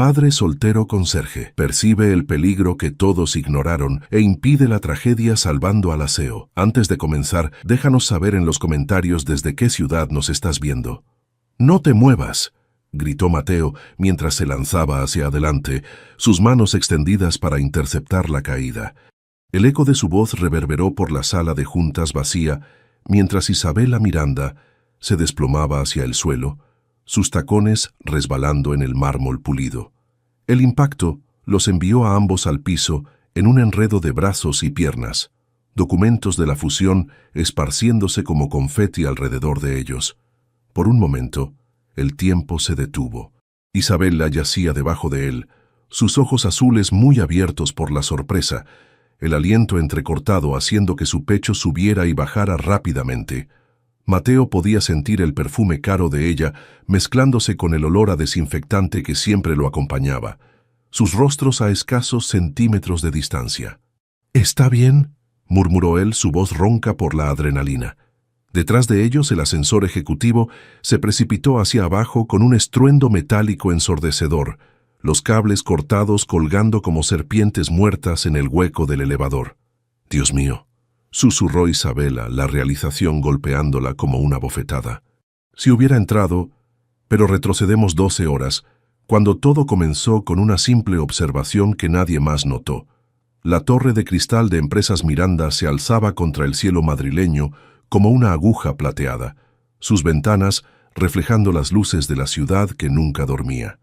padre soltero conserje percibe el peligro que todos ignoraron e impide la tragedia salvando al aseo. Antes de comenzar, déjanos saber en los comentarios desde qué ciudad nos estás viendo. ¡No te muevas!, gritó Mateo mientras se lanzaba hacia adelante, sus manos extendidas para interceptar la caída. El eco de su voz reverberó por la sala de juntas vacía, mientras Isabela Miranda se desplomaba hacia el suelo, sus tacones resbalando en el mármol pulido. El impacto los envió a ambos al piso en un enredo de brazos y piernas, documentos de la fusión esparciéndose como confeti alrededor de ellos. Por un momento, el tiempo se detuvo. Isabela yacía debajo de él, sus ojos azules muy abiertos por la sorpresa, el aliento entrecortado haciendo que su pecho subiera y bajara rápidamente. Mateo podía sentir el perfume caro de ella mezclándose con el olor a desinfectante que siempre lo acompañaba, sus rostros a escasos centímetros de distancia. «¿Está bien?», murmuró él, su voz ronca por la adrenalina. Detrás de ellos, el ascensor ejecutivo se precipitó hacia abajo con un estruendo metálico ensordecedor, los cables cortados colgando como serpientes muertas en el hueco del elevador. «Dios mío», susurró Isabela, la realización golpeándola como una bofetada. Si hubiera entrado, pero retrocedemos 12 horas, cuando todo comenzó con una simple observación que nadie más notó. La torre de cristal de Empresas Miranda se alzaba contra el cielo madrileño como una aguja plateada, sus ventanas reflejando las luces de la ciudad que nunca dormía.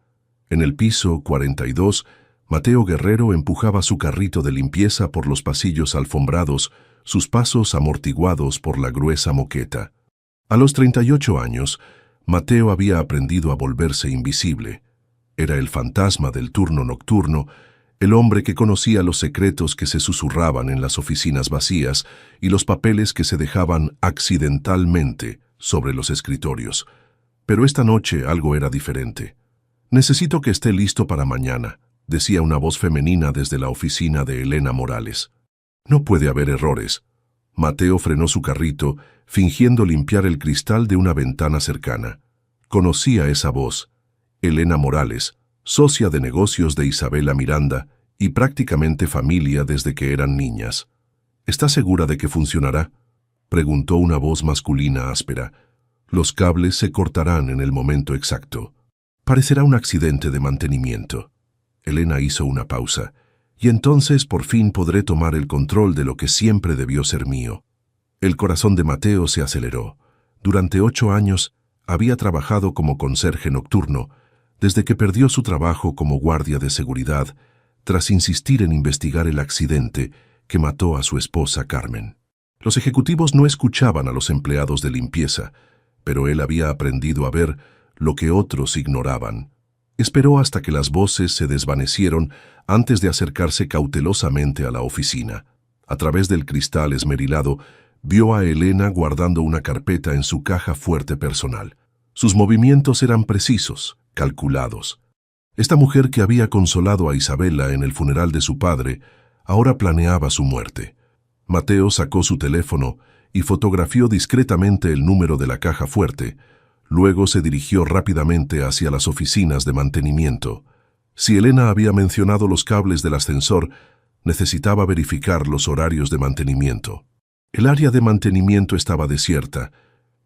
En el piso 42, Mateo Guerrero empujaba su carrito de limpieza por los pasillos alfombrados, sus pasos amortiguados por la gruesa moqueta. A los 38 años, Mateo había aprendido a volverse invisible. Era el fantasma del turno nocturno, el hombre que conocía los secretos que se susurraban en las oficinas vacías y los papeles que se dejaban accidentalmente sobre los escritorios. Pero esta noche algo era diferente. «Necesito que esté listo para mañana», decía una voz femenina desde la oficina de Elena Morales. «No puede haber errores». Mateo frenó su carrito, fingiendo limpiar el cristal de una ventana cercana. Conocía esa voz. Elena Morales, socia de negocios de Isabela Miranda y prácticamente familia desde que eran niñas. «¿Está segura de que funcionará?», preguntó una voz masculina áspera. «Los cables se cortarán en el momento exacto. Parecerá un accidente de mantenimiento». Elena hizo una pausa. «Y entonces por fin podré tomar el control de lo que siempre debió ser mío». El corazón de Mateo se aceleró. Durante 8 años había trabajado como conserje nocturno, desde que perdió su trabajo como guardia de seguridad, tras insistir en investigar el accidente que mató a su esposa Carmen. Los ejecutivos no escuchaban a los empleados de limpieza, pero él había aprendido a ver lo que otros ignoraban. Esperó hasta que las voces se desvanecieron antes de acercarse cautelosamente a la oficina. A través del cristal esmerilado, vio a Elena guardando una carpeta en su caja fuerte personal. Sus movimientos eran precisos, calculados. Esta mujer que había consolado a Isabela en el funeral de su padre, ahora planeaba su muerte. Mateo sacó su teléfono y fotografió discretamente el número de la caja fuerte. Luego se dirigió rápidamente hacia las oficinas de mantenimiento. Si Elena había mencionado los cables del ascensor, necesitaba verificar los horarios de mantenimiento. El área de mantenimiento estaba desierta,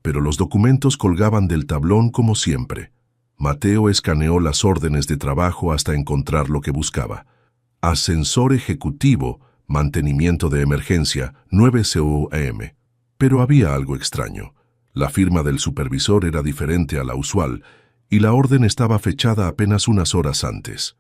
pero los documentos colgaban del tablón como siempre. Mateo escaneó las órdenes de trabajo hasta encontrar lo que buscaba. Ascensor ejecutivo, mantenimiento de emergencia, 9 CUM. Pero había algo extraño. La firma del supervisor era diferente a la usual, y la orden estaba fechada apenas unas horas antes.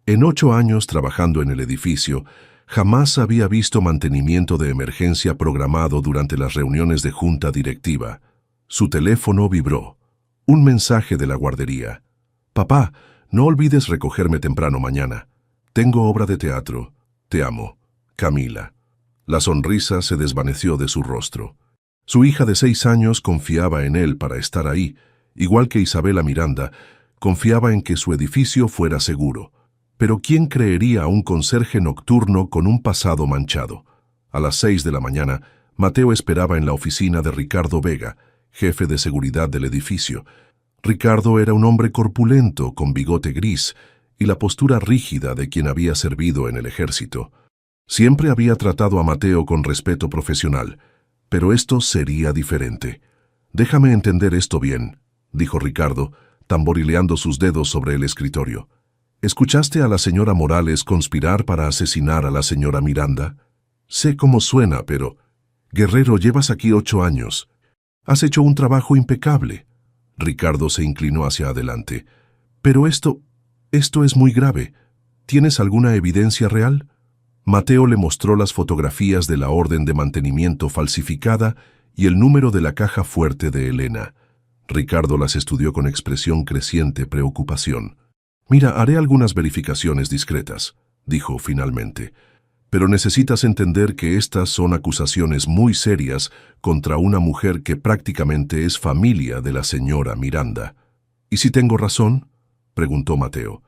En 8 años trabajando en el edificio, jamás había visto mantenimiento de emergencia programado durante las reuniones de junta directiva. Su teléfono vibró. Un mensaje de la guardería. «Papá, no olvides recogerme temprano mañana. Tengo obra de teatro. Te amo. Camila». La sonrisa se desvaneció de su rostro. Su hija de 6 años confiaba en él para estar ahí, igual que Isabela Miranda, confiaba en que su edificio fuera seguro. Pero ¿quién creería a un conserje nocturno con un pasado manchado? A las 6 de la mañana, Mateo esperaba en la oficina de Ricardo Vega, jefe de seguridad del edificio. Ricardo era un hombre corpulento, con bigote gris, y la postura rígida de quien había servido en el ejército. Siempre había tratado a Mateo con respeto profesional, pero esto sería diferente. «Déjame entender esto bien», dijo Ricardo, tamborileando sus dedos sobre el escritorio. «¿Escuchaste a la señora Morales conspirar para asesinar a la señora Miranda? Sé cómo suena, pero... Guerrero, llevas aquí 8 años. Has hecho un trabajo impecable». Ricardo se inclinó hacia adelante. «Pero esto es muy grave. ¿Tienes alguna evidencia real?» Mateo le mostró las fotografías de la orden de mantenimiento falsificada y el número de la caja fuerte de Elena. Ricardo las estudió con expresión creciente preocupación. «Mira, haré algunas verificaciones discretas», dijo finalmente. «Pero necesitas entender que estas son acusaciones muy serias contra una mujer que prácticamente es familia de la señora Miranda». «¿Y si tengo razón?», preguntó Mateo.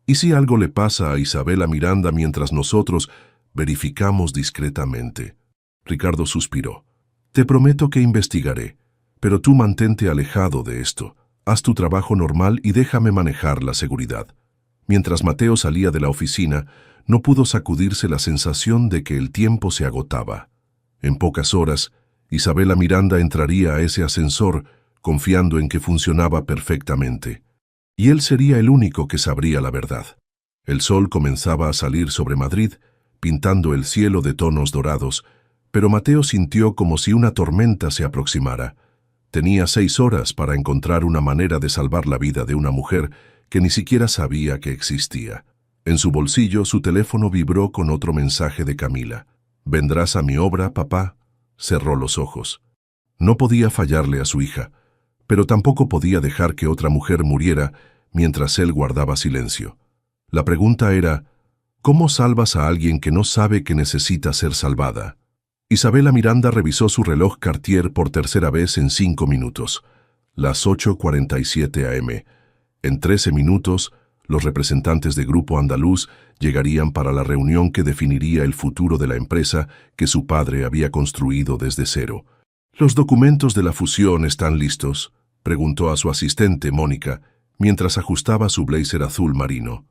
«¿Y si algo le pasa a Isabela Miranda mientras nosotros verificamos discretamente?» Ricardo suspiró. «Te prometo que investigaré, pero tú mantente alejado de esto. Haz tu trabajo normal y déjame manejar la seguridad». Mientras Mateo salía de la oficina, no pudo sacudirse la sensación de que el tiempo se agotaba. En pocas horas, Isabela Miranda entraría a ese ascensor confiando en que funcionaba perfectamente. Y él sería el único que sabría la verdad. El sol comenzaba a salir sobre Madrid, pintando el cielo de tonos dorados, pero Mateo sintió como si una tormenta se aproximara. Tenía 6 horas para encontrar una manera de salvar la vida de una mujer que ni siquiera sabía que existía. En su bolsillo, su teléfono vibró con otro mensaje de Camila. «¿Vendrás a mi obra, papá?». Cerró los ojos. No podía fallarle a su hija, pero tampoco podía dejar que otra mujer muriera mientras él guardaba silencio. La pregunta era, ¿cómo salvas a alguien que no sabe que necesita ser salvada? Isabela Miranda revisó su reloj Cartier por tercera vez en 5 minutos. Las 8:47 a.m. En 13 minutos, los representantes de Grupo Andaluz llegarían para la reunión que definiría el futuro de la empresa que su padre había construido desde cero. «¿Los documentos de la fusión están listos?», preguntó a su asistente, Mónica, mientras ajustaba su blazer azul marino.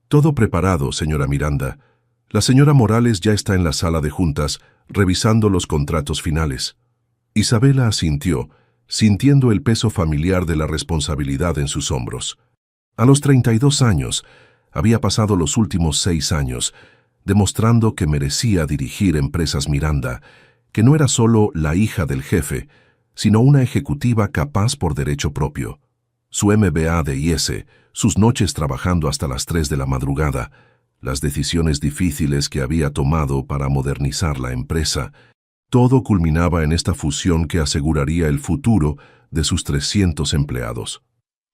«Todo preparado, señora Miranda. La señora Morales ya está en la sala de juntas, revisando los contratos finales». Isabela asintió, sintiendo el peso familiar de la responsabilidad en sus hombros. A los 32 años, había pasado los últimos 6 años, demostrando que merecía dirigir Empresas Miranda, que no era solo la hija del jefe, sino una ejecutiva capaz por derecho propio. Su MBA de IS, sus noches trabajando hasta las 3 de la madrugada, las decisiones difíciles que había tomado para modernizar la empresa, todo culminaba en esta fusión que aseguraría el futuro de sus 300 empleados.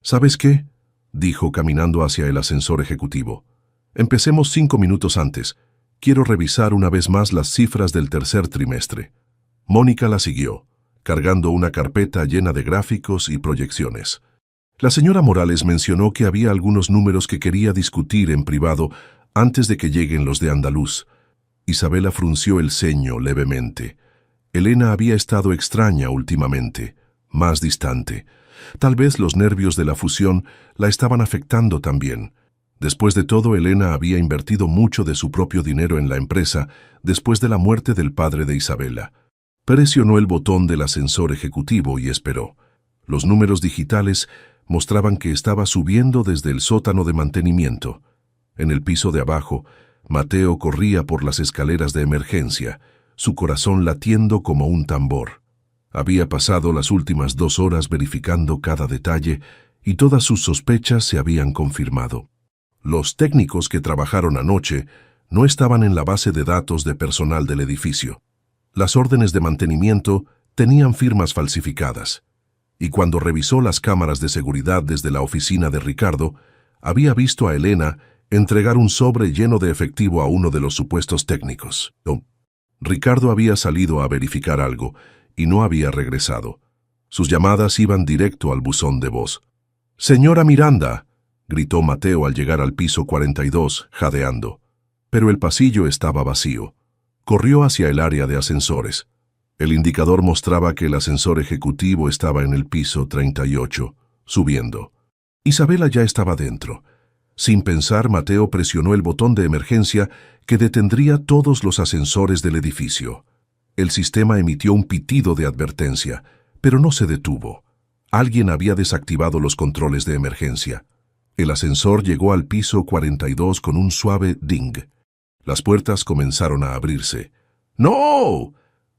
«¿Sabes qué?», dijo caminando hacia el ascensor ejecutivo. «Empecemos 5 minutos antes. Quiero revisar una vez más las cifras del tercer trimestre». Mónica la siguió, cargando una carpeta llena de gráficos y proyecciones. La señora Morales mencionó que había algunos números que quería discutir en privado antes de que lleguen los de Andaluz. Isabela frunció el ceño levemente. Elena había estado extraña últimamente, más distante. Tal vez los nervios de la fusión la estaban afectando también. Después de todo, Elena había invertido mucho de su propio dinero en la empresa después de la muerte del padre de Isabela. Presionó el botón del ascensor ejecutivo y esperó. Los números digitales mostraban que estaba subiendo desde el sótano de mantenimiento. En el piso de abajo, Mateo corría por las escaleras de emergencia, su corazón latiendo como un tambor. Había pasado las últimas 2 horas verificando cada detalle y todas sus sospechas se habían confirmado. Los técnicos que trabajaron anoche no estaban en la base de datos de personal del edificio. Las órdenes de mantenimiento tenían firmas falsificadas. Y cuando revisó las cámaras de seguridad desde la oficina de Ricardo, había visto a Elena entregar un sobre lleno de efectivo a uno de los supuestos técnicos. Ricardo había salido a verificar algo y no había regresado. Sus llamadas iban directo al buzón de voz. «Señora Miranda», gritó Mateo al llegar al piso 42, jadeando. Pero el pasillo estaba vacío. Corrió hacia el área de ascensores. El indicador mostraba que el ascensor ejecutivo estaba en el piso 38, subiendo. Isabela ya estaba dentro. Sin pensar, Mateo presionó el botón de emergencia que detendría todos los ascensores del edificio. El sistema emitió un pitido de advertencia, pero no se detuvo. Alguien había desactivado los controles de emergencia. El ascensor llegó al piso 42 con un suave ding. Las puertas comenzaron a abrirse. ¡No!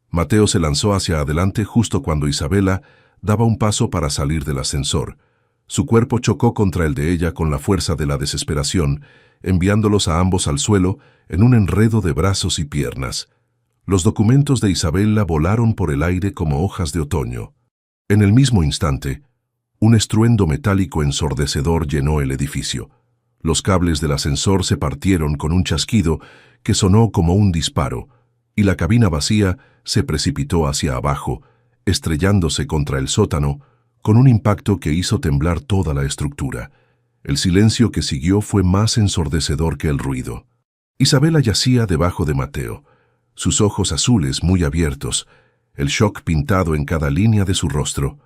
Mateo se lanzó hacia adelante justo cuando Isabela daba un paso para salir del ascensor. Su cuerpo chocó contra el de ella con la fuerza de la desesperación, enviándolos a ambos al suelo en un enredo de brazos y piernas. Los documentos de Isabela volaron por el aire como hojas de otoño. En el mismo instante, un estruendo metálico ensordecedor llenó el edificio. Los cables del ascensor se partieron con un chasquido que sonó como un disparo, y la cabina vacía se precipitó hacia abajo, estrellándose contra el sótano, con un impacto que hizo temblar toda la estructura. El silencio que siguió fue más ensordecedor que el ruido. Isabela yacía debajo de Mateo, sus ojos azules muy abiertos, el shock pintado en cada línea de su rostro.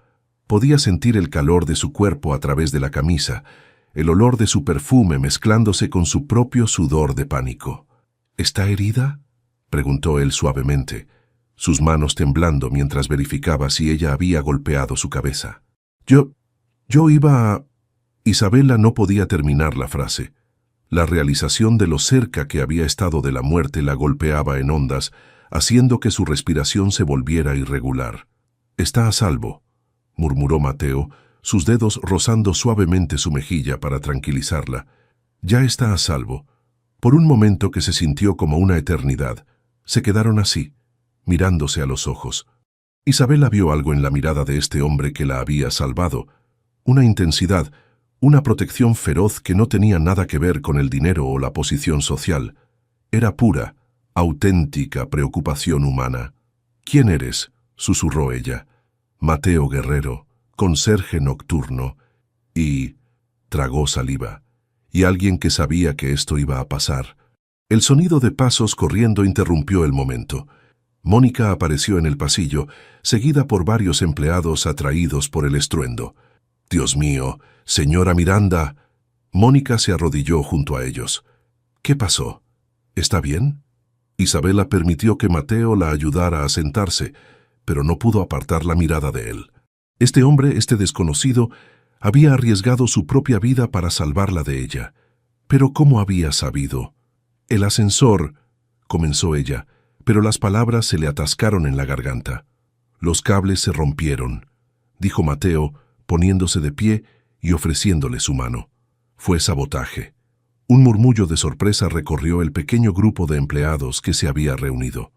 Podía sentir el calor de su cuerpo a través de la camisa, el olor de su perfume mezclándose con su propio sudor de pánico. ¿Está herida?, preguntó él suavemente, sus manos temblando mientras verificaba si ella había golpeado su cabeza. Yo iba a... Isabela no podía terminar la frase. La realización de lo cerca que había estado de la muerte la golpeaba en ondas, haciendo que su respiración se volviera irregular. «Está a salvo», murmuró Mateo, sus dedos rozando suavemente su mejilla para tranquilizarla. «Ya está a salvo». Por un momento que se sintió como una eternidad, se quedaron así, mirándose a los ojos. Isabela vio algo en la mirada de este hombre que la había salvado, una intensidad, una protección feroz que no tenía nada que ver con el dinero o la posición social. Era pura, auténtica preocupación humana. «¿Quién eres?», susurró ella. «Mateo Guerrero, conserje nocturno». Y tragó saliva. Y alguien que sabía que esto iba a pasar. El sonido de pasos corriendo interrumpió el momento. Mónica apareció en el pasillo, seguida por varios empleados atraídos por el estruendo. «Dios mío, señora Miranda». Mónica se arrodilló junto a ellos. «¿Qué pasó? ¿Está bien?». Isabela permitió que Mateo la ayudara a sentarse, pero no pudo apartar la mirada de él. Este hombre, este desconocido, había arriesgado su propia vida para salvarla de ella. Pero ¿cómo había sabido? «El ascensor», comenzó ella, pero las palabras se le atascaron en la garganta. «Los cables se rompieron», dijo Mateo, poniéndose de pie y ofreciéndole su mano. «Fue sabotaje». Un murmullo de sorpresa recorrió el pequeño grupo de empleados que se había reunido.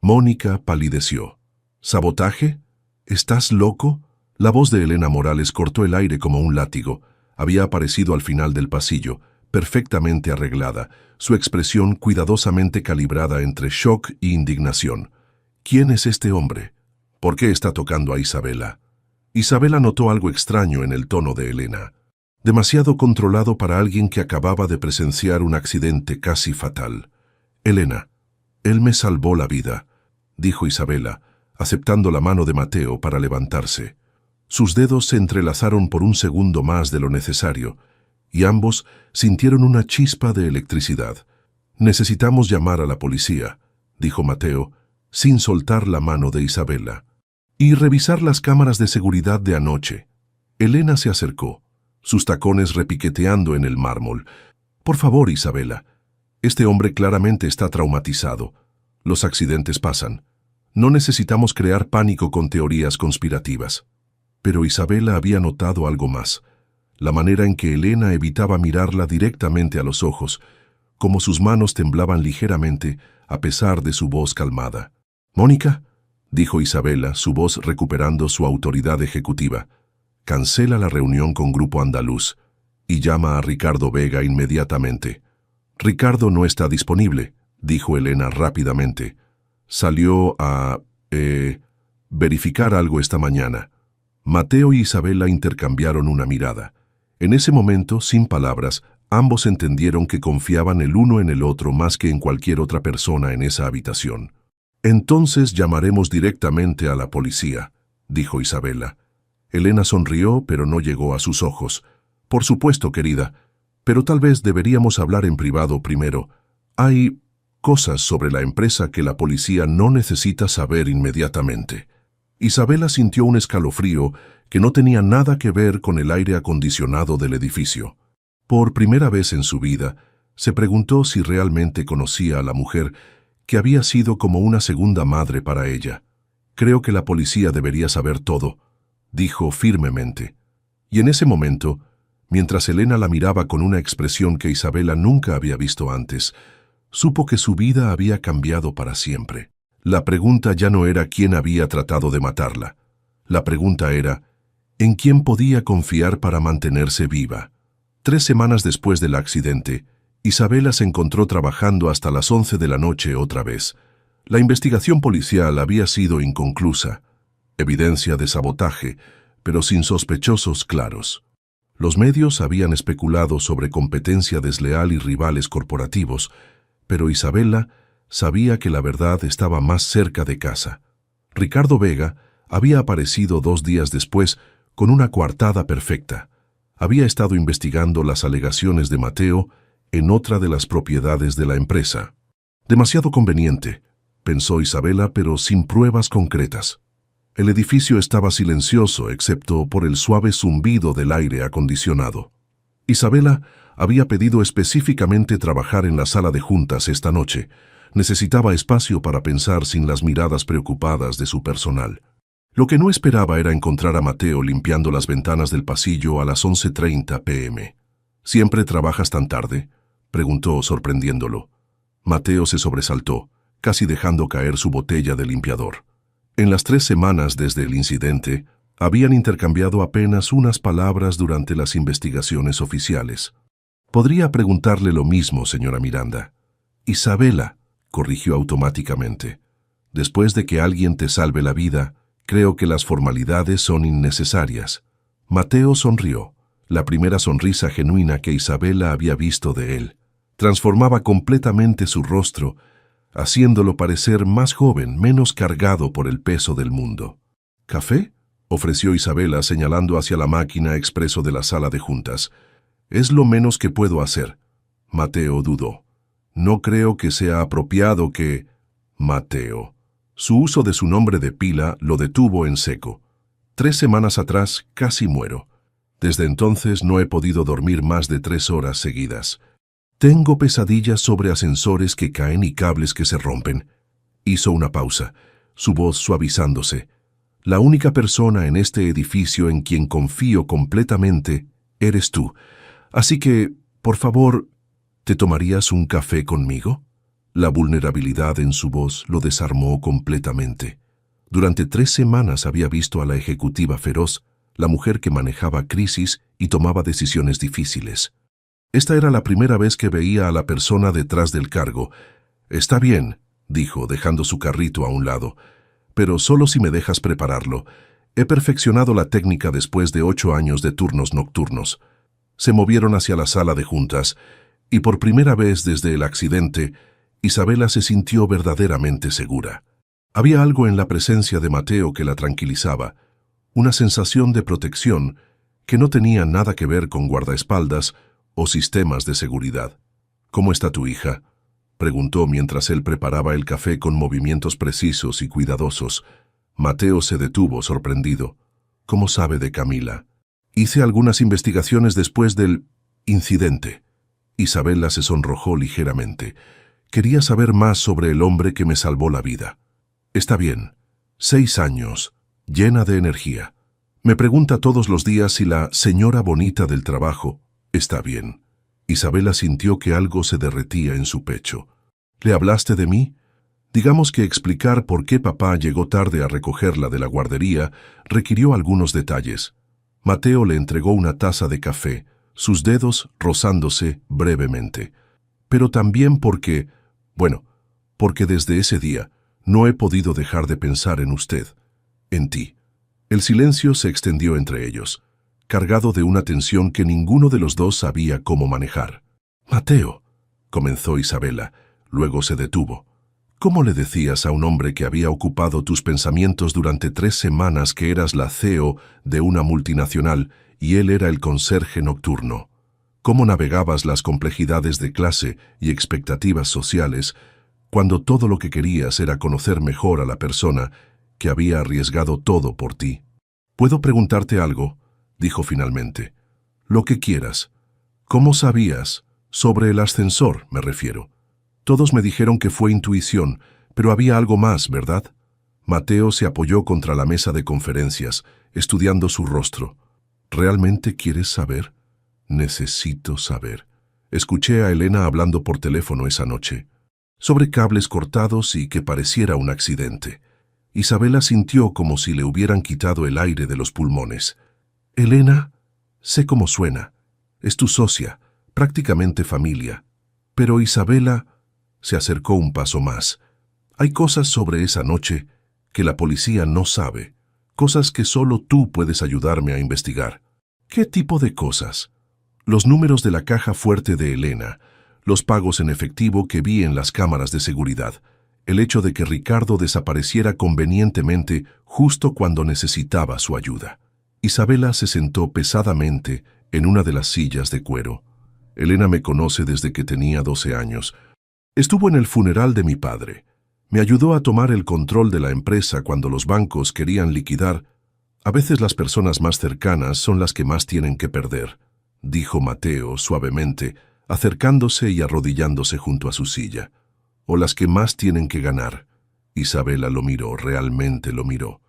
Mónica palideció. «¿Sabotaje? ¿Estás loco?». La voz de Elena Morales cortó el aire como un látigo. Había aparecido al final del pasillo, perfectamente arreglada, su expresión cuidadosamente calibrada entre shock e indignación. «¿Quién es este hombre? ¿Por qué está tocando a Isabela?». Isabela notó algo extraño en el tono de Elena. Demasiado controlado para alguien que acababa de presenciar un accidente casi fatal. «Elena, él me salvó la vida», dijo Isabela, aceptando la mano de Mateo para levantarse. Sus dedos se entrelazaron por un segundo más de lo necesario, y ambos sintieron una chispa de electricidad. «Necesitamos llamar a la policía», dijo Mateo, sin soltar la mano de Isabela. «Y revisar las cámaras de seguridad de anoche». Elena se acercó, sus tacones repiqueteando en el mármol. «Por favor, Isabela, este hombre claramente está traumatizado. Los accidentes pasan. No necesitamos crear pánico con teorías conspirativas». Pero Isabela había notado algo más. La manera en que Elena evitaba mirarla directamente a los ojos, como sus manos temblaban ligeramente a pesar de su voz calmada. «Mónica», dijo Isabela, su voz recuperando su autoridad ejecutiva, «cancela la reunión con Grupo Andaluz y llama a Ricardo Vega inmediatamente». «Ricardo no está disponible», dijo Elena rápidamente. «Salió a... verificar algo esta mañana». Mateo y Isabela intercambiaron una mirada. En ese momento, sin palabras, ambos entendieron que confiaban el uno en el otro más que en cualquier otra persona en esa habitación. «Entonces llamaremos directamente a la policía», dijo Isabela. Elena sonrió, pero no llegó a sus ojos. «Por supuesto, querida. Pero tal vez deberíamos hablar en privado primero. Hay cosas sobre la empresa que la policía no necesita saber inmediatamente. Isabela sintió un escalofrío que no tenía nada que ver con el aire acondicionado del edificio. Por primera vez en su vida, se preguntó si realmente conocía a la mujer que había sido como una segunda madre para ella. «Creo que la policía debería saber todo», dijo firmemente. Y en ese momento, mientras Elena la miraba con una expresión que Isabela nunca había visto antes, supo que su vida había cambiado para siempre. La pregunta ya no era quién había tratado de matarla. La pregunta era, ¿en quién podía confiar para mantenerse viva? 3 semanas después del accidente, Isabela se encontró trabajando hasta las 11 de la noche otra vez. La investigación policial había sido inconclusa. Evidencia de sabotaje, pero sin sospechosos claros. Los medios habían especulado sobre competencia desleal y rivales corporativos, pero Isabela sabía que la verdad estaba más cerca de casa. Ricardo Vega había aparecido 2 días después con una coartada perfecta. Había estado investigando las alegaciones de Mateo en otra de las propiedades de la empresa. Demasiado conveniente, pensó Isabela, pero sin pruebas concretas. El edificio estaba silencioso, excepto por el suave zumbido del aire acondicionado. Isabela había pedido específicamente trabajar en la sala de juntas esta noche. Necesitaba espacio para pensar sin las miradas preocupadas de su personal. Lo que no esperaba era encontrar a Mateo limpiando las ventanas del pasillo a las 11:30 p.m. «¿Siempre trabajas tan tarde?», preguntó sorprendiéndolo. Mateo se sobresaltó, casi dejando caer su botella de limpiador. En las 3 semanas desde el incidente, habían intercambiado apenas unas palabras durante las investigaciones oficiales. «Podría preguntarle lo mismo, señora Miranda». «Isabela», corrigió automáticamente. «Después de que alguien te salve la vida, creo que las formalidades son innecesarias». Mateo sonrió, la primera sonrisa genuina que Isabela había visto de él. Transformaba completamente su rostro, haciéndolo parecer más joven, menos cargado por el peso del mundo. «¿Café?», ofreció Isabela señalando hacia la máquina expreso de la sala de juntas. «Es lo menos que puedo hacer». Mateo dudó. «No creo que sea apropiado que...» Mateo. Su uso de su nombre de pila lo detuvo en seco. 3 semanas atrás casi muero. Desde entonces no he podido dormir más de 3 horas seguidas. Tengo pesadillas sobre ascensores que caen y cables que se rompen. Hizo una pausa, su voz suavizándose. La única persona en este edificio en quien confío completamente eres tú. Así que, por favor, ¿te tomarías un café conmigo? La vulnerabilidad en su voz lo desarmó completamente. Durante 3 semanas había visto a la ejecutiva feroz, la mujer que manejaba crisis y tomaba decisiones difíciles. Esta era la primera vez que veía a la persona detrás del cargo. «Está bien», dijo, dejando su carrito a un lado, «pero solo si me dejas prepararlo. He perfeccionado la técnica después de 8 años de turnos nocturnos». Se movieron hacia la sala de juntas, y por primera vez desde el accidente, Isabela se sintió verdaderamente segura. Había algo en la presencia de Mateo que la tranquilizaba, una sensación de protección que no tenía nada que ver con guardaespaldas o sistemas de seguridad. «¿Cómo está tu hija?», preguntó mientras él preparaba el café con movimientos precisos y cuidadosos. Mateo se detuvo sorprendido. «¿Cómo sabe de Camila?». «Hice algunas investigaciones después del incidente». Isabela se sonrojó ligeramente. «Quería saber más sobre el hombre que me salvó la vida». «Está bien. 6 años, llena de energía. Me pregunta todos los días si la señora bonita del trabajo está bien». Isabela sintió que algo se derretía en su pecho. «¿Le hablaste de mí?». Digamos que explicar por qué papá llegó tarde a recogerla de la guardería requirió algunos detalles. Mateo le entregó una taza de café, sus dedos rozándose brevemente. «Pero también porque desde ese día no he podido dejar de pensar en usted, en ti». El silencio se extendió entre ellos, cargado de una tensión que ninguno de los dos sabía cómo manejar. «Mateo», comenzó Isabela, luego se detuvo. «¿Cómo le decías a un hombre que había ocupado tus pensamientos durante 3 semanas que eras la CEO de una multinacional y él era el conserje nocturno?» cómo navegabas las complejidades de clase y expectativas sociales cuando todo lo que querías era conocer mejor a la persona que había arriesgado todo por ti. «¿Puedo preguntarte algo?», dijo finalmente. «Lo que quieras. ¿Cómo sabías? Sobre el ascensor, me refiero. Todos me dijeron que fue intuición, pero había algo más, ¿verdad?». Mateo se apoyó contra la mesa de conferencias, estudiando su rostro. «¿Realmente quieres saber?». «Necesito saber». Escuché a Elena hablando por teléfono esa noche, sobre cables cortados y que pareciera un accidente. Isabela sintió como si le hubieran quitado el aire de los pulmones. «Elena, sé cómo suena. Es tu socia, prácticamente familia». Pero Isabela se acercó un paso más. «Hay cosas sobre esa noche que la policía no sabe, cosas que solo tú puedes ayudarme a investigar». «¿Qué tipo de cosas?». «Los números de la caja fuerte de Elena, los pagos en efectivo que vi en las cámaras de seguridad, el hecho de que Ricardo desapareciera convenientemente justo cuando necesitaba su ayuda». Isabela se sentó pesadamente en una de las sillas de cuero. «Elena me conoce desde que tenía 12 años. Estuvo en el funeral de mi padre. Me ayudó a tomar el control de la empresa cuando los bancos querían liquidar. A veces las personas más cercanas son las que más tienen que perder», dijo Mateo suavemente, acercándose y arrodillándose junto a su silla. «O las que más tienen que ganar». Isabela lo miró, realmente lo miró.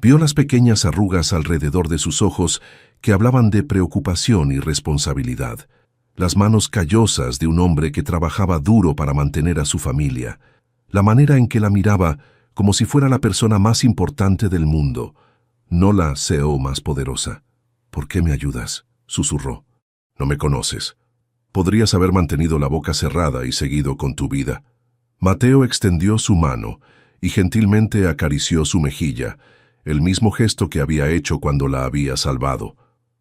Vio las pequeñas arrugas alrededor de sus ojos que hablaban de preocupación y responsabilidad, las manos callosas de un hombre que trabajaba duro para mantener a su familia, la manera en que la miraba como si fuera la persona más importante del mundo, no la CEO más poderosa. «¿Por qué me ayudas?», susurró. «No me conoces. Podrías haber mantenido la boca cerrada y seguido con tu vida». Mateo extendió su mano y gentilmente acarició su mejilla, el mismo gesto que había hecho cuando la había salvado.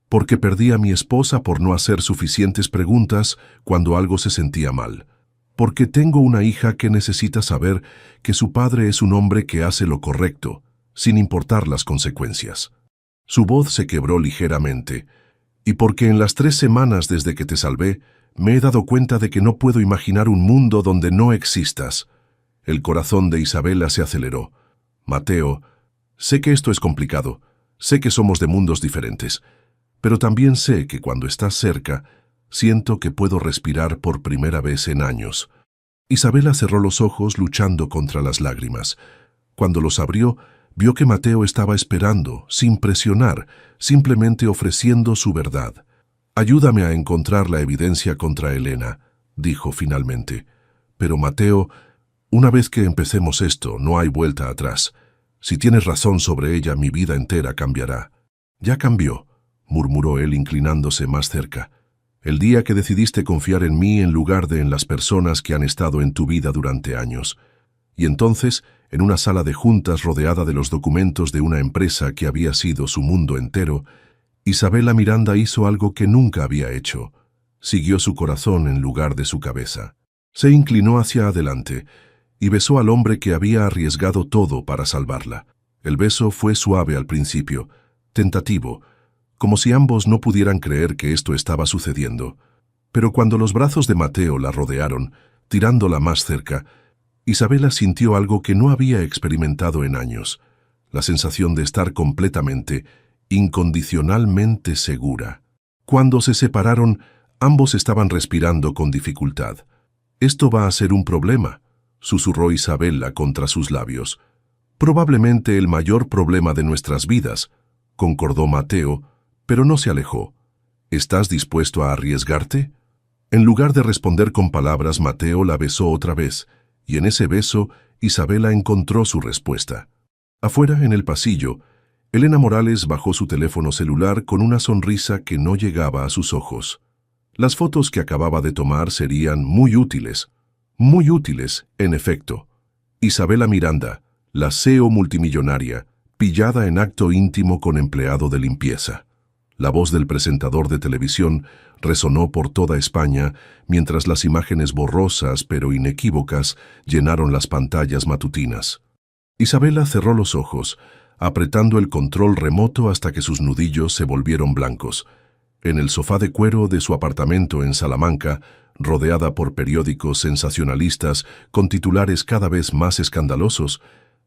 «Porque perdí a mi esposa por no hacer suficientes preguntas cuando algo se sentía mal. Porque tengo una hija que necesita saber que su padre es un hombre que hace lo correcto, sin importar las consecuencias». Su voz se quebró ligeramente. «Y porque en las 3 semanas desde que te salvé, me he dado cuenta de que no puedo imaginar un mundo donde no existas». El corazón de Isabela se aceleró. «Mateo, sé que esto es complicado, sé que somos de mundos diferentes, pero también sé que cuando estás cerca, siento que puedo respirar por primera vez en años». Isabela cerró los ojos luchando contra las lágrimas. Cuando los abrió, vio que Mateo estaba esperando, sin presionar, simplemente ofreciendo su verdad. «Ayúdame a encontrar la evidencia contra Elena», dijo finalmente. «Pero Mateo, una vez que empecemos esto, no hay vuelta atrás. Si tienes razón sobre ella, mi vida entera cambiará». «Ya cambió», murmuró él inclinándose más cerca. «El día que decidiste confiar en mí en lugar de en las personas que han estado en tu vida durante años». Y entonces, en una sala de juntas rodeada de los documentos de una empresa que había sido su mundo entero, Isabela Miranda hizo algo que nunca había hecho. Siguió su corazón en lugar de su cabeza. Se inclinó hacia adelante y besó al hombre que había arriesgado todo para salvarla. El beso fue suave al principio, tentativo, como si ambos no pudieran creer que esto estaba sucediendo. Pero cuando los brazos de Mateo la rodearon, tirándola más cerca, Isabela sintió algo que no había experimentado en años, la sensación de estar completamente, incondicionalmente segura. Cuando se separaron, ambos estaban respirando con dificultad. «Esto va a ser un problema», susurró Isabela contra sus labios. «Probablemente el mayor problema de nuestras vidas», concordó Mateo, pero no se alejó. «¿Estás dispuesto a arriesgarte?». En lugar de responder con palabras, Mateo la besó otra vez, y en ese beso Isabela encontró su respuesta. Afuera, en el pasillo, Elena Morales bajó su teléfono celular con una sonrisa que no llegaba a sus ojos. Las fotos que acababa de tomar serían muy útiles, en efecto. Isabela Miranda, la CEO multimillonaria, pillada en acto íntimo con empleado de limpieza. La voz del presentador de televisión resonó por toda España mientras las imágenes borrosas pero inequívocas llenaron las pantallas matutinas. Isabela cerró los ojos, apretando el control remoto hasta que sus nudillos se volvieron blancos. En el sofá de cuero de su apartamento en Salamanca, rodeada por periódicos sensacionalistas con titulares cada vez más escandalosos,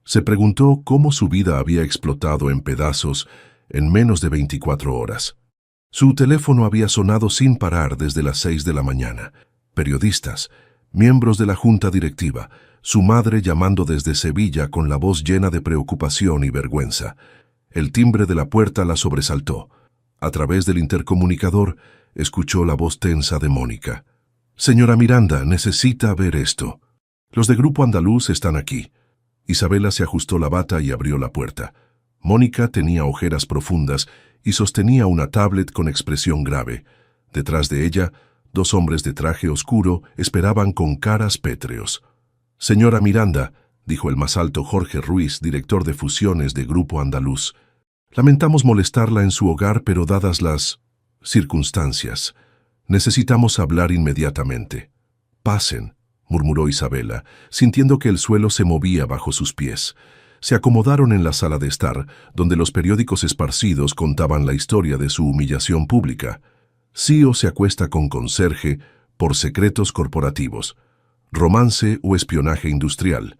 se preguntó cómo su vida había explotado en pedazos en menos de 24 horas. Su teléfono había sonado sin parar desde las 6 de la mañana. Periodistas, miembros de la junta directiva, su madre llamando desde Sevilla con la voz llena de preocupación y vergüenza. El timbre de la puerta la sobresaltó. A través del intercomunicador, escuchó la voz tensa de Mónica. «Señora Miranda, necesita ver esto. Los de Grupo Andaluz están aquí». Isabela se ajustó la bata y abrió la puerta. Mónica tenía ojeras profundas y sostenía una tablet con expresión grave. Detrás de ella, 2 hombres de traje oscuro esperaban con caras pétreos. «Señora Miranda», dijo el más alto Jorge Ruiz, director de fusiones de Grupo Andaluz, «lamentamos molestarla en su hogar, pero dadas las circunstancias, necesitamos hablar inmediatamente». «Pasen», murmuró Isabela, sintiendo que el suelo se movía bajo sus pies. Se acomodaron en la sala de estar, donde los periódicos esparcidos contaban la historia de su humillación pública. CEO se acuesta con conserje por secretos corporativos. Romance o espionaje industrial.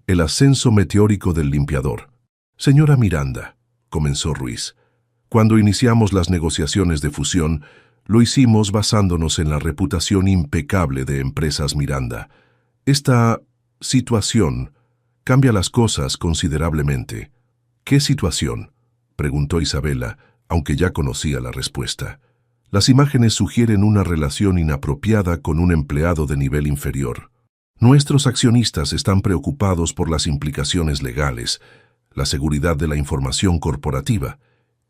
El ascenso meteórico del limpiador. «Señora Miranda», comenzó Ruiz, «cuando iniciamos las negociaciones de fusión, lo hicimos basándonos en la reputación impecable de Empresas Miranda. Esta situación cambia las cosas considerablemente». «¿Qué situación?», preguntó Isabela, aunque ya conocía la respuesta. «Las imágenes sugieren una relación inapropiada con un empleado de nivel inferior. Nuestros accionistas están preocupados por las implicaciones legales, la seguridad de la información corporativa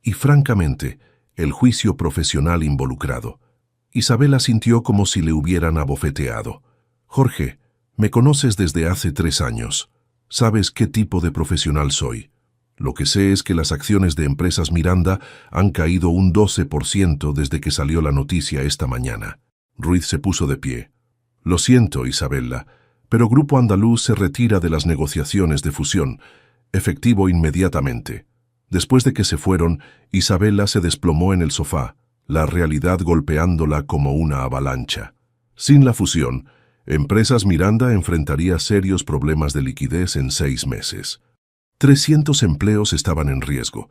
y, francamente, el juicio profesional involucrado». Isabela sintió como si le hubieran abofeteado. «Jorge, me conoces desde hace 3 años. Sabes qué tipo de profesional soy. Lo que sé es que las acciones de Empresas Miranda han caído un 12% desde que salió la noticia esta mañana». Ruiz se puso de pie. «Lo siento, Isabela, pero Grupo Andaluz se retira de las negociaciones de fusión, efectivo inmediatamente». Después de que se fueron, Isabela se desplomó en el sofá, la realidad golpeándola como una avalancha. Sin la fusión, Empresas Miranda enfrentaría serios problemas de liquidez en 6 meses. 300 empleos estaban en riesgo.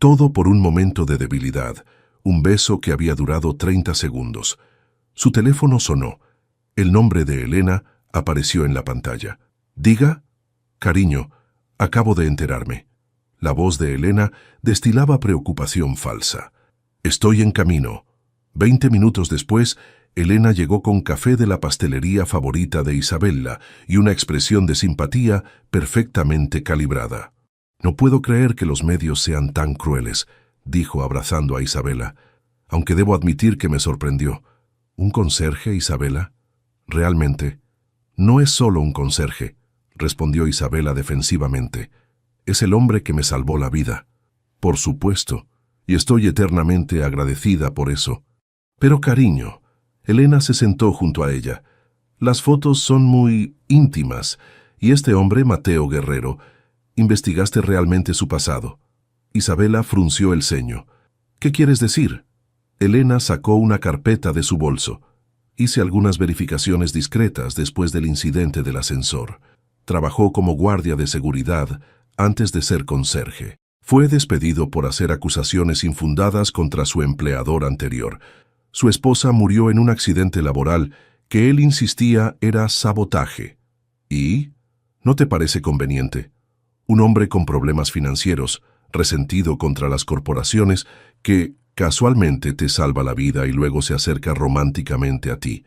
Todo por un momento de debilidad, un beso que había durado 30 segundos. Su teléfono sonó. El nombre de Elena apareció en la pantalla. «Diga». «Cariño, acabo de enterarme». La voz de Elena destilaba preocupación falsa. «Estoy en camino». 20 minutos después, Elena llegó con café de la pastelería favorita de Isabela y una expresión de simpatía perfectamente calibrada. «No puedo creer que los medios sean tan crueles», dijo abrazando a Isabela, «aunque debo admitir que me sorprendió». «¿Un conserje, Isabela?» «Realmente, no es solo un conserje», respondió Isabela defensivamente. «Es el hombre que me salvó la vida». «Por supuesto, y estoy eternamente agradecida por eso». «Pero cariño», Elena se sentó junto a ella, «las fotos son muy íntimas, y este hombre, Mateo Guerrero, ¿investigaste realmente su pasado?» Isabela frunció el ceño. «¿Qué quieres decir?» Elena sacó una carpeta de su bolso. «Hice algunas verificaciones discretas después del incidente del ascensor. Trabajó como guardia de seguridad antes de ser conserje. Fue despedido por hacer acusaciones infundadas contra su empleador anterior. Su esposa murió en un accidente laboral que él insistía era sabotaje. ¿Y? ¿No te parece conveniente? Un hombre con problemas financieros, resentido contra las corporaciones, que casualmente te salva la vida y luego se acerca románticamente a ti».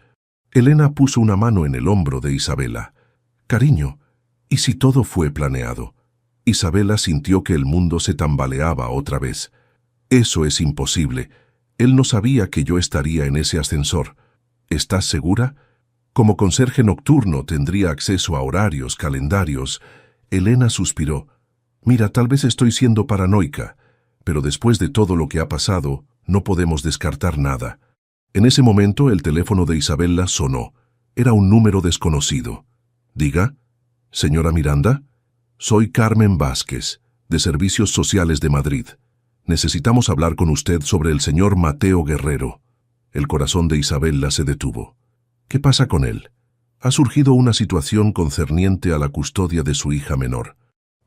Elena puso una mano en el hombro de Isabela. «Cariño, ¿y si todo fue planeado?» Isabela sintió que el mundo se tambaleaba otra vez. «Eso es imposible. Él no sabía que yo estaría en ese ascensor. ¿Estás segura? Como conserje nocturno tendría acceso a horarios, calendarios». Elena suspiró. «Mira, tal vez estoy siendo paranoica, pero después de todo lo que ha pasado, no podemos descartar nada». En ese momento el teléfono de Isabela sonó. Era un número desconocido. «Diga». «Señora Miranda, soy Carmen Vázquez, de Servicios Sociales de Madrid. Necesitamos hablar con usted sobre el señor Mateo Guerrero. El corazón de Isabela se detuvo. ¿Qué pasa con él? Ha surgido una situación concerniente a la custodia de su hija menor.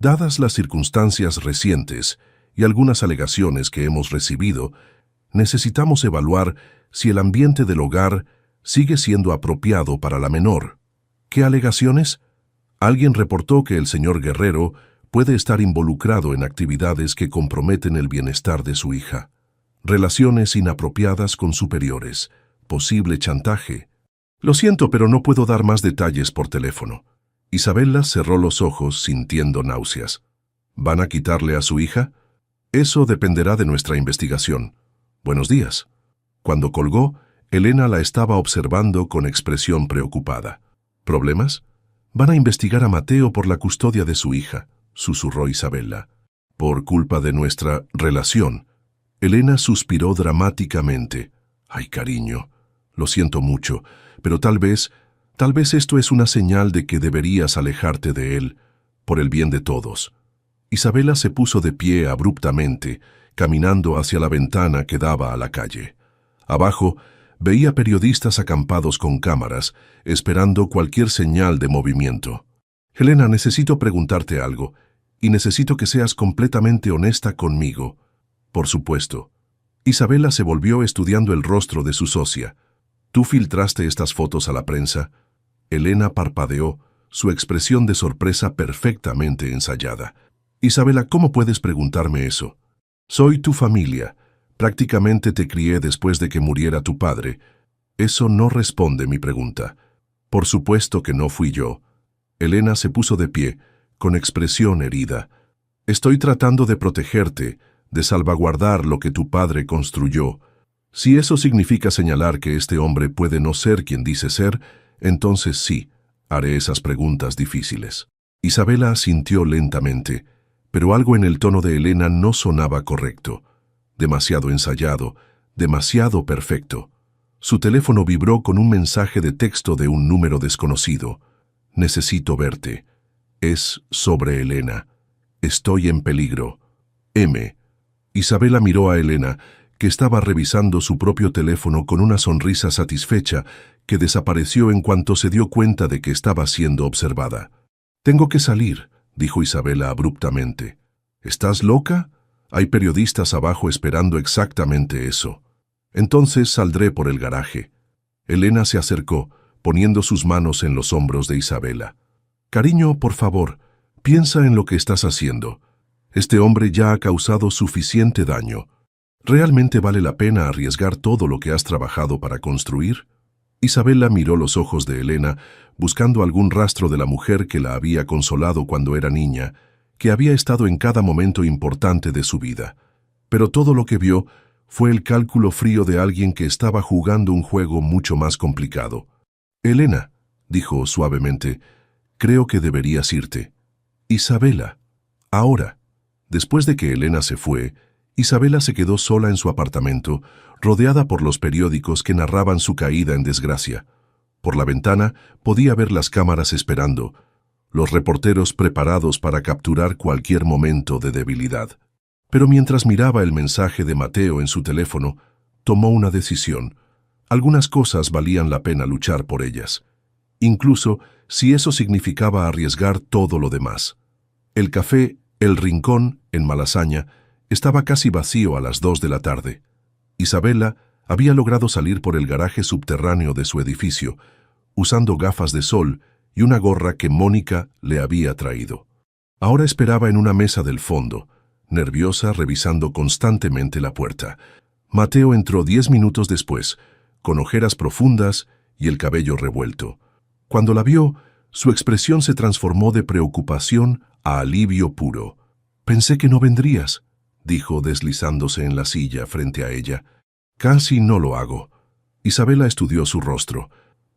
Dadas las circunstancias recientes y algunas alegaciones que hemos recibido, necesitamos evaluar si el ambiente del hogar sigue siendo apropiado para la menor. ¿Qué alegaciones? Alguien reportó que el señor Guerrero puede estar involucrado en actividades que comprometen el bienestar de su hija. Relaciones inapropiadas con superiores, posible chantaje. Lo siento, pero no puedo dar más detalles por teléfono. Isabela cerró los ojos sintiendo náuseas. ¿Van a quitarle a su hija? Eso dependerá de nuestra investigación. Buenos días. Cuando colgó, Elena la estaba observando con expresión preocupada. ¿Problemas? Van a investigar a Mateo por la custodia de su hija, susurró Isabela. Por culpa de nuestra relación. Elena suspiró dramáticamente. Ay, cariño, lo siento mucho, pero tal vez esto es una señal de que deberías alejarte de él, por el bien de todos. Isabela se puso de pie abruptamente, caminando hacia la ventana que daba a la calle. Abajo, veía periodistas acampados con cámaras, esperando cualquier señal de movimiento. Elena, necesito preguntarte algo, y necesito que seas completamente honesta conmigo. Por supuesto. Isabela se volvió estudiando el rostro de su socia. ¿Tú filtraste estas fotos a la prensa? Elena parpadeó, su expresión de sorpresa perfectamente ensayada. Isabela, ¿cómo puedes preguntarme eso? Soy tu familia. Prácticamente te crié después de que muriera tu padre. Eso no responde mi pregunta. Por supuesto que no fui yo. Elena se puso de pie, con expresión herida. Estoy tratando de protegerte, de salvaguardar lo que tu padre construyó. Si eso significa señalar que este hombre puede no ser quien dice ser, entonces sí, haré esas preguntas difíciles. Isabela asintió lentamente, pero algo en el tono de Elena no sonaba correcto. Demasiado ensayado, demasiado perfecto. Su teléfono vibró con un mensaje de texto de un número desconocido. Necesito verte. Es sobre Elena. Estoy en peligro. M. Isabela miró a Elena, que estaba revisando su propio teléfono con una sonrisa satisfecha que desapareció en cuanto se dio cuenta de que estaba siendo observada. Tengo que salir, dijo Isabela abruptamente. ¿Estás loca? Hay periodistas abajo esperando exactamente eso. Entonces saldré por el garaje. Elena se acercó, poniendo sus manos en los hombros de Isabela. Cariño, por favor, piensa en lo que estás haciendo. Este hombre ya ha causado suficiente daño. ¿Realmente vale la pena arriesgar todo lo que has trabajado para construir? Isabela miró los ojos de Elena, buscando algún rastro de la mujer que la había consolado cuando era niña, que había estado en cada momento importante de su vida. Pero todo lo que vio fue el cálculo frío de alguien que estaba jugando un juego mucho más complicado. Elena, dijo suavemente, creo que deberías irte. Isabela, ahora. Después de que Elena se fue, Isabela se quedó sola en su apartamento, rodeada por los periódicos que narraban su caída en desgracia. Por la ventana podía ver las cámaras esperando, los reporteros preparados para capturar cualquier momento de debilidad. Pero mientras miraba el mensaje de Mateo en su teléfono, tomó una decisión. Algunas cosas valían la pena luchar por ellas, incluso si eso significaba arriesgar todo lo demás. El café El Rincón, en Malasaña, estaba casi vacío a las 2 de la tarde. Isabela había logrado salir por el garaje subterráneo de su edificio, usando gafas de sol y una gorra que Mónica le había traído. Ahora esperaba en una mesa del fondo, nerviosa, revisando constantemente la puerta. Mateo entró 10 minutos después, con ojeras profundas y el cabello revuelto. Cuando la vio, su expresión se transformó de preocupación a alivio puro. «Pensé que no vendrías», dijo deslizándose en la silla frente a ella. «Casi no lo hago». Isabela estudió su rostro.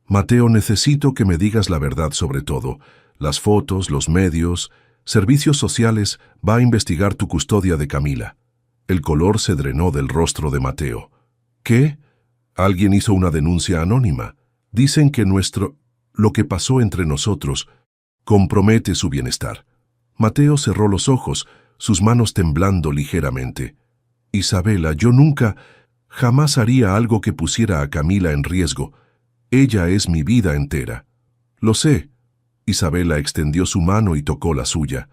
«Mateo, necesito que me digas la verdad sobre todo. Las fotos, los medios, Servicios Sociales va a investigar tu custodia de Camila». El color se drenó del rostro de Mateo. «¿Qué? Alguien hizo una denuncia anónima. Dicen que lo que pasó entre nosotros compromete su bienestar». Mateo cerró los ojos, sus manos temblando ligeramente. Isabela, yo nunca, jamás haría algo que pusiera a Camila en riesgo. Ella es mi vida entera. Lo sé. Isabela extendió su mano y tocó la suya.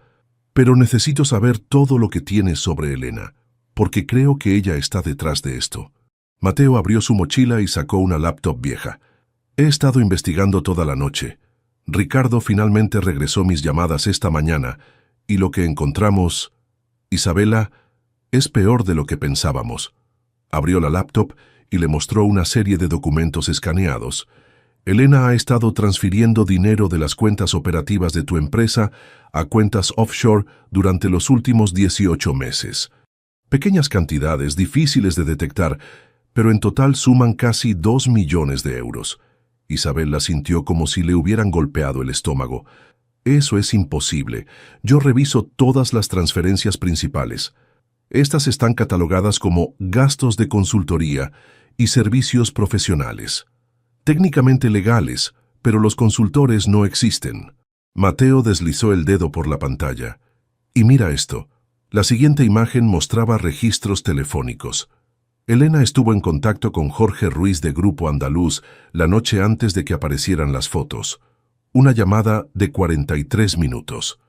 Pero necesito saber todo lo que tienes sobre Elena, porque creo que ella está detrás de esto. Mateo abrió su mochila y sacó una laptop vieja. He estado investigando toda la noche. Ricardo finalmente regresó mis llamadas esta mañana, y lo que encontramos, Isabela, es peor de lo que pensábamos. Abrió la laptop y le mostró una serie de documentos escaneados. Elena ha estado transfiriendo dinero de las cuentas operativas de tu empresa a cuentas offshore durante los últimos 18 meses. Pequeñas cantidades, difíciles de detectar, pero en total suman casi 2 millones de euros. Isabela sintió como si le hubieran golpeado el estómago. Eso es imposible. Yo reviso todas las transferencias principales. Estas están catalogadas como gastos de consultoría y servicios profesionales. Técnicamente legales, pero los consultores no existen. Mateo deslizó el dedo por la pantalla. Y mira esto. La siguiente imagen mostraba registros telefónicos. Elena estuvo en contacto con Jorge Ruiz de Grupo Andaluz la noche antes de que aparecieran las fotos. Una llamada de 43 minutos.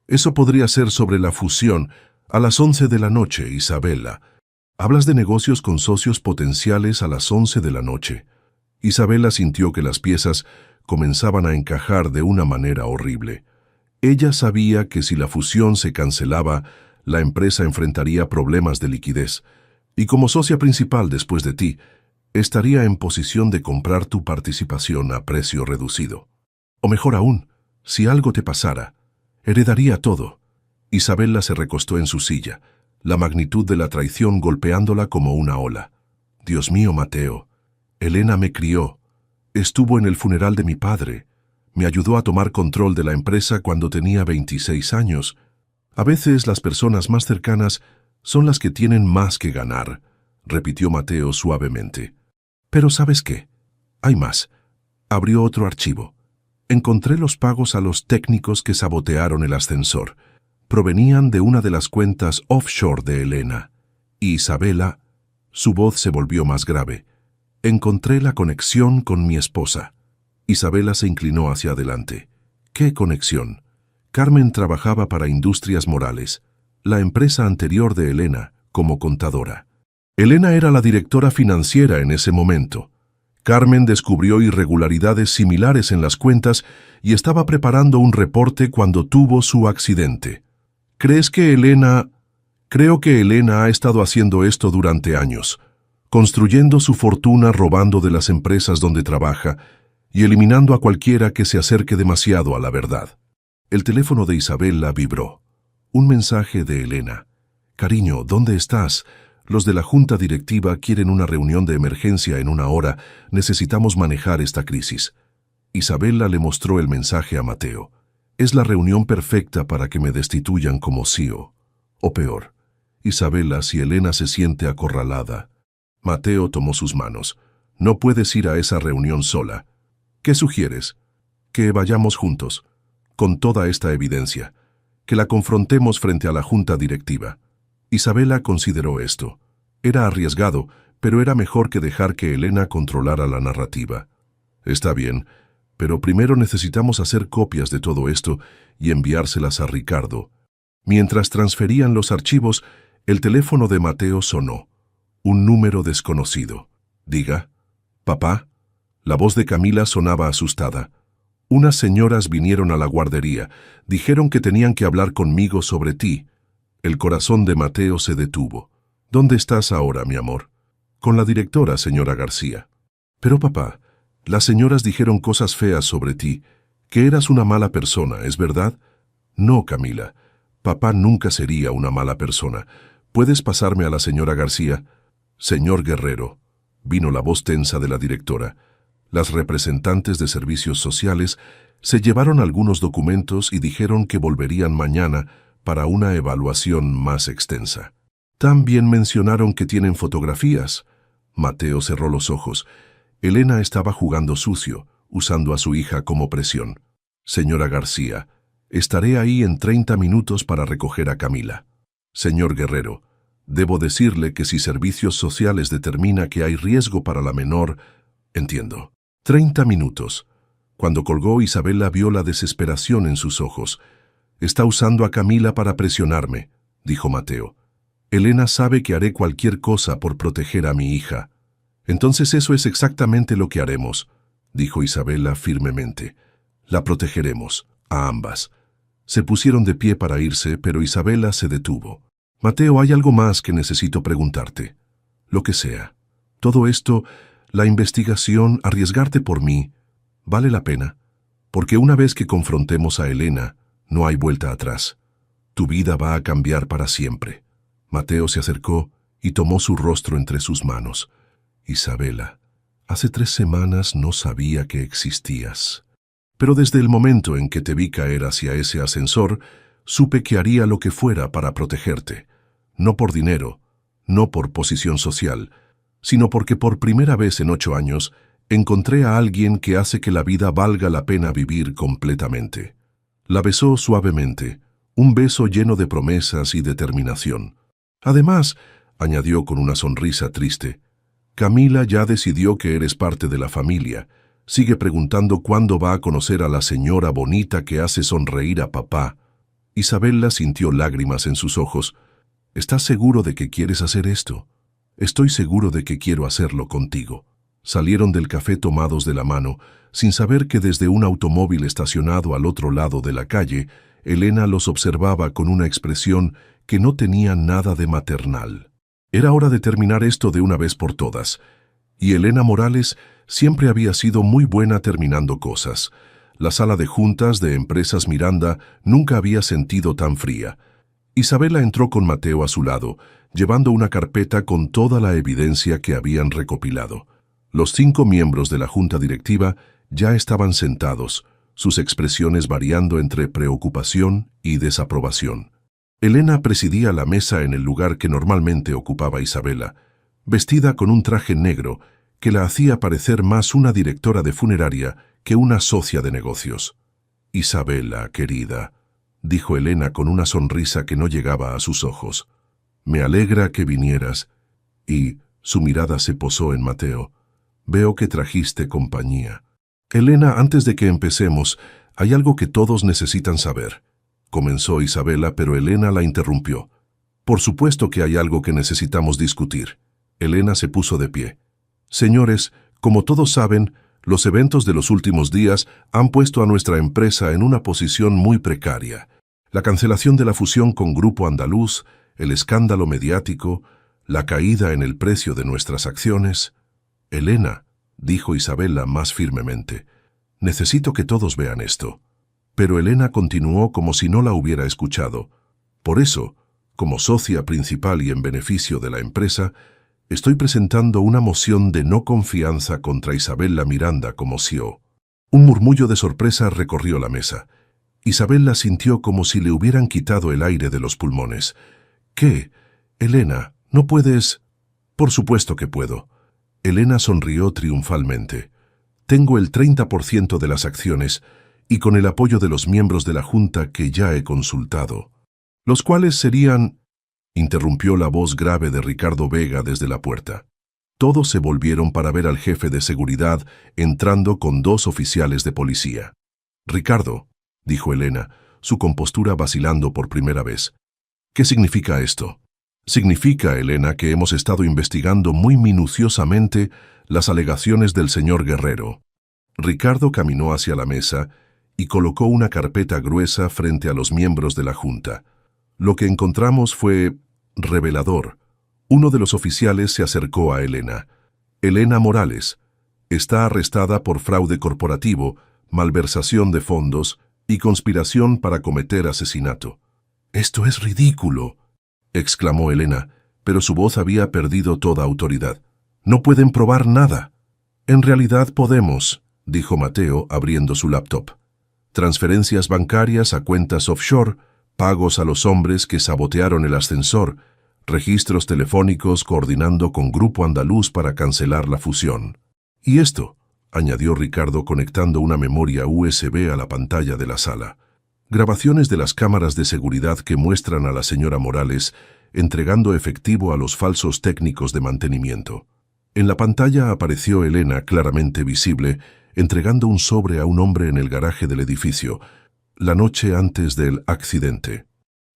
Eso podría ser sobre la fusión a las 11 de la noche, Isabela. Hablas de negocios con socios potenciales a las 11 de la noche. Isabela sintió que las piezas comenzaban a encajar de una manera horrible. Ella sabía que si la fusión se cancelaba, la empresa enfrentaría problemas de liquidez, y como socia principal después de ti, estaría en posición de comprar tu participación a precio reducido. O mejor aún, si algo te pasara, heredaría todo. Isabela se recostó en su silla, la magnitud de la traición golpeándola como una ola. Dios mío, Mateo. Elena me crió, estuvo en el funeral de mi padre, me ayudó a tomar control de la empresa cuando tenía 26 años. A veces las personas más cercanas son las que tienen más que ganar, repitió Mateo suavemente. Pero ¿sabes qué? Hay más. Abrió otro archivo. Encontré los pagos a los técnicos que sabotearon el ascensor. Provenían de una de las cuentas offshore de Elena. Y Isabela, su voz se volvió más grave. Encontré la conexión con mi esposa. Isabela se inclinó hacia adelante. ¿Qué conexión? Carmen trabajaba para Industrias Morales, la empresa anterior de Elena, como contadora. Elena era la directora financiera en ese momento. Carmen descubrió irregularidades similares en las cuentas y estaba preparando un reporte cuando tuvo su accidente. Creo que Elena ha estado haciendo esto durante años, construyendo su fortuna robando de las empresas donde trabaja y eliminando a cualquiera que se acerque demasiado a la verdad. El teléfono de Isabela vibró. Un mensaje de Elena. Cariño, ¿dónde estás? Los de la junta directiva quieren una reunión de emergencia en 1 hora. Necesitamos manejar esta crisis. Isabela le mostró el mensaje a Mateo. Es la reunión perfecta para que me destituyan como CEO. O peor, Isabela, si Elena se siente acorralada. Mateo tomó sus manos. No puedes ir a esa reunión sola. ¿Qué sugieres? Que vayamos juntos, con toda esta evidencia, que la confrontemos frente a la junta directiva. Isabela consideró esto. Era arriesgado, pero era mejor que dejar que Elena controlara la narrativa. Está bien, pero primero necesitamos hacer copias de todo esto y enviárselas a Ricardo. Mientras transferían los archivos, el teléfono de Mateo sonó. Un número desconocido. Diga. ¿Papá? La voz de Camila sonaba asustada. Unas señoras vinieron a la guardería. Dijeron que tenían que hablar conmigo sobre ti. El corazón de Mateo se detuvo. ¿Dónde estás ahora, mi amor? Con la directora, señora García. Pero papá, las señoras dijeron cosas feas sobre ti, que eras una mala persona, ¿es verdad? No, Camila. Papá nunca sería una mala persona. ¿Puedes pasarme a la señora García? Señor Guerrero. Vino la voz tensa de la directora. Las representantes de servicios sociales se llevaron algunos documentos y dijeron que volverían mañana para una evaluación más extensa. También mencionaron que tienen fotografías. Mateo cerró los ojos. Elena estaba jugando sucio, usando a su hija como presión. Señora García, estaré ahí en 30 minutos para recoger a Camila. Señor Guerrero, Debo decirle que si Servicios Sociales determina que hay riesgo para la menor... Entiendo. 30 minutos. Cuando colgó, Isabela vio la desesperación en sus ojos. «Está usando a Camila para presionarme», dijo Mateo. «Elena sabe que haré cualquier cosa por proteger a mi hija». «Entonces eso es exactamente lo que haremos», dijo Isabela firmemente. «La protegeremos, a ambas». Se pusieron de pie para irse, pero Isabela se detuvo. «Mateo, hay algo más que necesito preguntarte. Lo que sea. Todo esto, la investigación, arriesgarte por mí, ¿vale la pena? Porque una vez que confrontemos a Elena, no hay vuelta atrás. Tu vida va a cambiar para siempre». Mateo se acercó y tomó su rostro entre sus manos. «Isabela, hace 3 semanas no sabía que existías. Pero desde el momento en que te vi caer hacia ese ascensor, supe que haría lo que fuera para protegerte. No por dinero, no por posición social, sino porque por primera vez en 8 años encontré a alguien que hace que la vida valga la pena vivir completamente». La besó suavemente, un beso lleno de promesas y determinación. «Además», añadió con una sonrisa triste, «Camila ya decidió que eres parte de la familia. Sigue preguntando cuándo va a conocer a la señora bonita que hace sonreír a papá». Isabela sintió lágrimas en sus ojos. «¿Estás seguro de que quieres hacer esto?» «Estoy seguro de que quiero hacerlo contigo». Salieron del café tomados de la mano, sin saber que desde un automóvil estacionado al otro lado de la calle, Elena los observaba con una expresión que no tenía nada de maternal. Era hora de terminar esto de una vez por todas. Y Elena Morales siempre había sido muy buena terminando cosas. La sala de juntas de Empresas Miranda nunca había sentido tan fría. Isabela entró con Mateo a su lado, llevando una carpeta con toda la evidencia que habían recopilado. Los 5 miembros de la junta directiva ya estaban sentados, sus expresiones variando entre preocupación y desaprobación. Elena presidía la mesa en el lugar que normalmente ocupaba Isabela, vestida con un traje negro que la hacía parecer más una directora de funeraria que una socia de negocios. «Isabela, querida», dijo Elena con una sonrisa que no llegaba a sus ojos. «Me alegra que vinieras». Y su mirada se posó en Mateo. «Veo que trajiste compañía». «Elena, antes de que empecemos, hay algo que todos necesitan saber», comenzó Isabela, pero Elena la interrumpió. «Por supuesto que hay algo que necesitamos discutir». Elena se puso de pie. «Señores, como todos saben, los eventos de los últimos días han puesto a nuestra empresa en una posición muy precaria. La cancelación de la fusión con Grupo Andaluz, el escándalo mediático, la caída en el precio de nuestras acciones». «Elena», dijo Isabela más firmemente, «necesito que todos vean esto». Pero Elena continuó como si no la hubiera escuchado. «Por eso, como socia principal y en beneficio de la empresa, estoy presentando una moción de no confianza contra Isabela Miranda como CEO». Un murmullo de sorpresa recorrió la mesa. Isabela sintió como si le hubieran quitado el aire de los pulmones. «¿Qué? Elena, ¿no puedes?» «Por supuesto que puedo». Elena sonrió triunfalmente. «Tengo el 30% de las acciones y con el apoyo de los miembros de la Junta que ya he consultado». «¿Los cuales serían?», interrumpió la voz grave de Ricardo Vega desde la puerta. Todos se volvieron para ver al jefe de seguridad entrando con 2 oficiales de policía. «Ricardo», dijo Elena, su compostura vacilando por primera vez. «¿Qué significa esto?» «Significa, Elena, que hemos estado investigando muy minuciosamente las alegaciones del señor Guerrero». Ricardo caminó hacia la mesa y colocó una carpeta gruesa frente a los miembros de la Junta. «Lo que encontramos fue revelador». Uno de los oficiales se acercó a Elena. «Elena Morales está arrestada por fraude corporativo, malversación de fondos y conspiración para cometer asesinato». «Esto es ridículo», exclamó Elena, pero su voz había perdido toda autoridad. «No pueden probar nada». «En realidad podemos», dijo Mateo abriendo su laptop. «Transferencias bancarias a cuentas offshore, pagos a los hombres que sabotearon el ascensor, registros telefónicos coordinando con Grupo Andaluz para cancelar la fusión. Y esto», añadió Ricardo conectando una memoria USB a la pantalla de la sala, «grabaciones de las cámaras de seguridad que muestran a la señora Morales entregando efectivo a los falsos técnicos de mantenimiento. En la pantalla apareció Elena, claramente visible, entregando un sobre a un hombre en el garaje del edificio, la noche antes del accidente.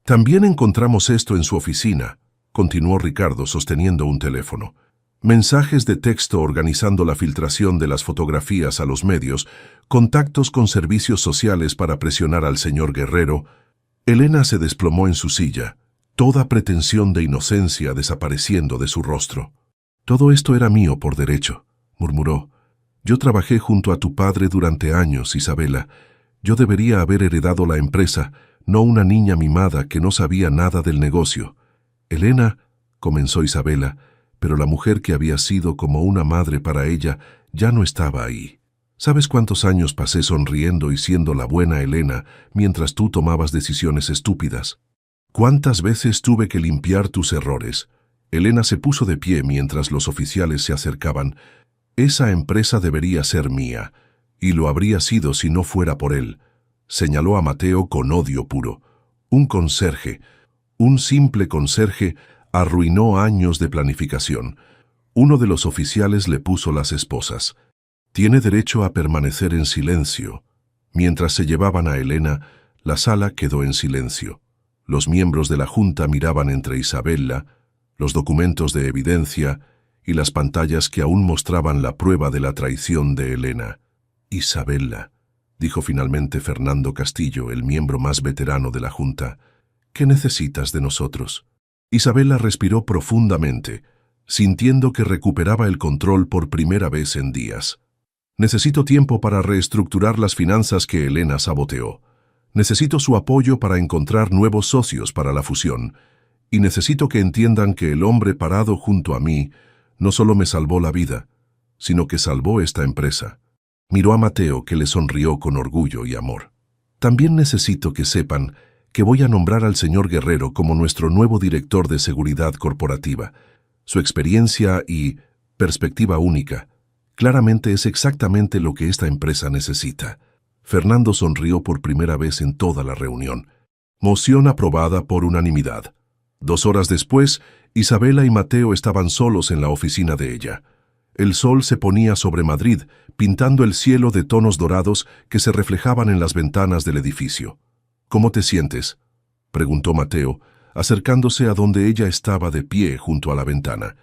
También encontramos esto en su oficina, continuó Ricardo sosteniendo un teléfono. Mensajes de texto organizando la filtración de las fotografías a los medios, contactos con servicios sociales para presionar al señor Guerrero. Elena se desplomó en su silla, toda pretensión de inocencia desapareciendo de su rostro. «Todo esto era mío por derecho», murmuró. «Yo trabajé junto a tu padre durante años, Isabela. Yo debería haber heredado la empresa, no una niña mimada que no sabía nada del negocio». «Elena», comenzó Isabela, pero la mujer que había sido como una madre para ella ya no estaba ahí. ¿Sabes cuántos años pasé sonriendo y siendo la buena Elena mientras tú tomabas decisiones estúpidas? ¿Cuántas veces tuve que limpiar tus errores?» Elena se puso de pie mientras los oficiales se acercaban. «Esa empresa debería ser mía, y lo habría sido si no fuera por él», señaló a Mateo con odio puro. «Un conserje, un simple conserje, arruinó años de planificación». Uno de los oficiales le puso las esposas. «Tiene derecho a permanecer en silencio». Mientras se llevaban a Elena, la sala quedó en silencio. Los miembros de la junta miraban entre Isabela, los documentos de evidencia y las pantallas que aún mostraban la prueba de la traición de Elena. «Isabela», dijo finalmente Fernando Castillo, el miembro más veterano de la junta, «¿qué necesitas de nosotros?» Isabela respiró profundamente, sintiendo que recuperaba el control por primera vez en días. «Necesito tiempo para reestructurar las finanzas que Elena saboteó. Necesito su apoyo para encontrar nuevos socios para la fusión. Y necesito que entiendan que el hombre parado junto a mí no solo me salvó la vida, sino que salvó esta empresa». Miró a Mateo, que le sonrió con orgullo y amor. «También necesito que sepan que voy a nombrar al señor Guerrero como nuestro nuevo director de seguridad corporativa. Su experiencia y perspectiva única claramente es exactamente lo que esta empresa necesita». Fernando sonrió por primera vez en toda la reunión. Moción aprobada por unanimidad. 2 horas después, Isabela y Mateo estaban solos en la oficina de ella. El sol se ponía sobre Madrid, pintando el cielo de tonos dorados que se reflejaban en las ventanas del edificio. «¿Cómo te sientes?», preguntó Mateo, acercándose a donde ella estaba de pie junto a la ventana.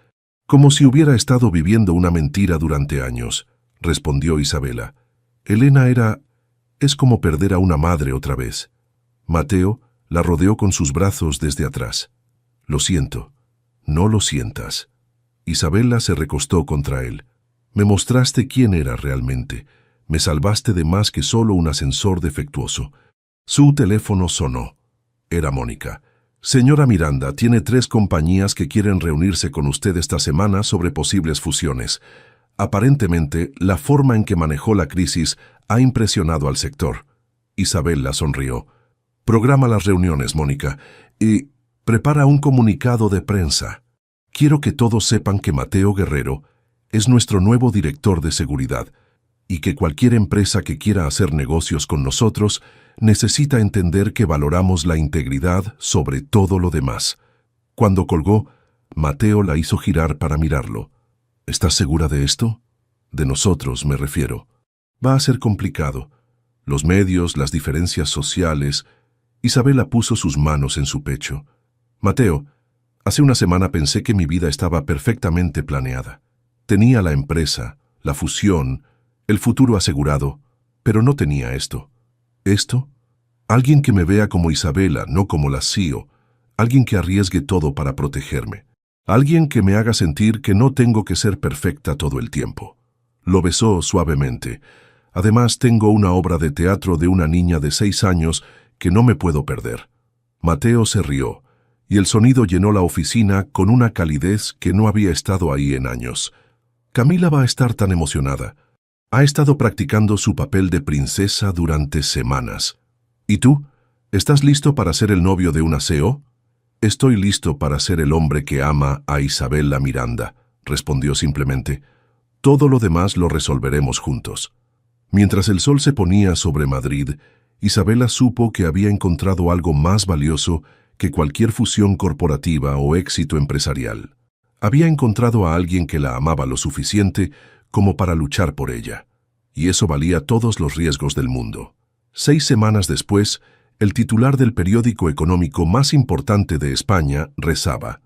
«Como si hubiera estado viviendo una mentira durante años», respondió Isabela. «Elena es como perder a una madre otra vez». Mateo la rodeó con sus brazos desde atrás. «Lo siento». «No lo sientas». Isabela se recostó contra él. «Me mostraste quién era realmente. Me salvaste de más que solo un ascensor defectuoso». Su teléfono sonó. Era Mónica. «Señora Miranda, tiene 3 compañías que quieren reunirse con usted esta semana sobre posibles fusiones. Aparentemente, la forma en que manejó la crisis ha impresionado al sector». Isabela sonrió. «Programa las reuniones, Mónica, y prepara un comunicado de prensa. Quiero que todos sepan que Mateo Guerrero es nuestro nuevo director de seguridad y que cualquier empresa que quiera hacer negocios con nosotros necesita entender que valoramos la integridad sobre todo lo demás». Cuando colgó, Mateo la hizo girar para mirarlo. «¿Estás segura de esto? De nosotros, me refiero. Va a ser complicado. Los medios, las diferencias sociales». Isabela puso sus manos en su pecho. «Mateo, hace una semana pensé que mi vida estaba perfectamente planeada. Tenía la empresa, la fusión, el futuro asegurado, pero no tenía esto». «¿Esto? Alguien que me vea como Isabela, no como la CEO. Alguien que arriesgue todo para protegerme. Alguien que me haga sentir que no tengo que ser perfecta todo el tiempo». Lo besó suavemente. «Además, tengo una obra de teatro de una niña de 6 años que no me puedo perder». Mateo se rió, y el sonido llenó la oficina con una calidez que no había estado ahí en años. «Camila va a estar tan emocionada. Ha estado practicando su papel de princesa durante semanas. ¿Y tú? ¿Estás listo para ser el novio de una CEO?» «Estoy listo para ser el hombre que ama a Isabela Miranda», respondió simplemente. «Todo lo demás lo resolveremos juntos». Mientras el sol se ponía sobre Madrid, Isabela supo que había encontrado algo más valioso que cualquier fusión corporativa o éxito empresarial. Había encontrado a alguien que la amaba lo suficiente como para luchar por ella, y eso valía todos los riesgos del mundo. 6 semanas después, el titular del periódico económico más importante de España rezaba: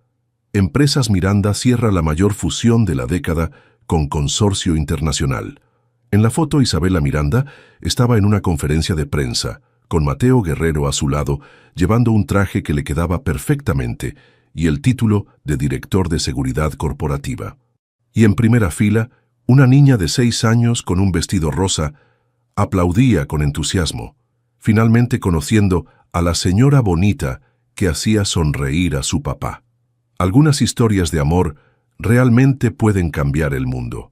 Empresas Miranda cierra la mayor fusión de la década con consorcio internacional. En la foto, Isabela Miranda estaba en una conferencia de prensa, con Mateo Guerrero a su lado, llevando un traje que le quedaba perfectamente y el título de director de seguridad corporativa. Y en primera fila, una niña de 6 años con un vestido rosa aplaudía con entusiasmo, finalmente conociendo a la señora bonita que hacía sonreír a su papá. Algunas historias de amor realmente pueden cambiar el mundo.